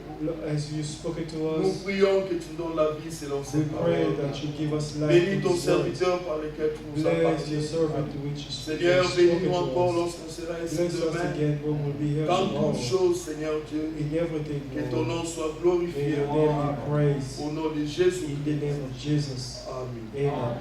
as you spoken to nous us. prions que tu nous donnes la vie selon ces We pray paroles. that you give us life. Bénis in ton this world. serviteur par lequel tu nous as Bless your parlé. servant which is Seigneur, bénis-nous spoken encore to us. lorsqu'on sera ici Bless us demain. again when we'll be here Dans tomorrow. toutes choses, Seigneur Dieu, In everything, que ton Lord. nom soit May glorifié your name be praised. au nom de Jésus. In the name of Jesus. Amen. Amen.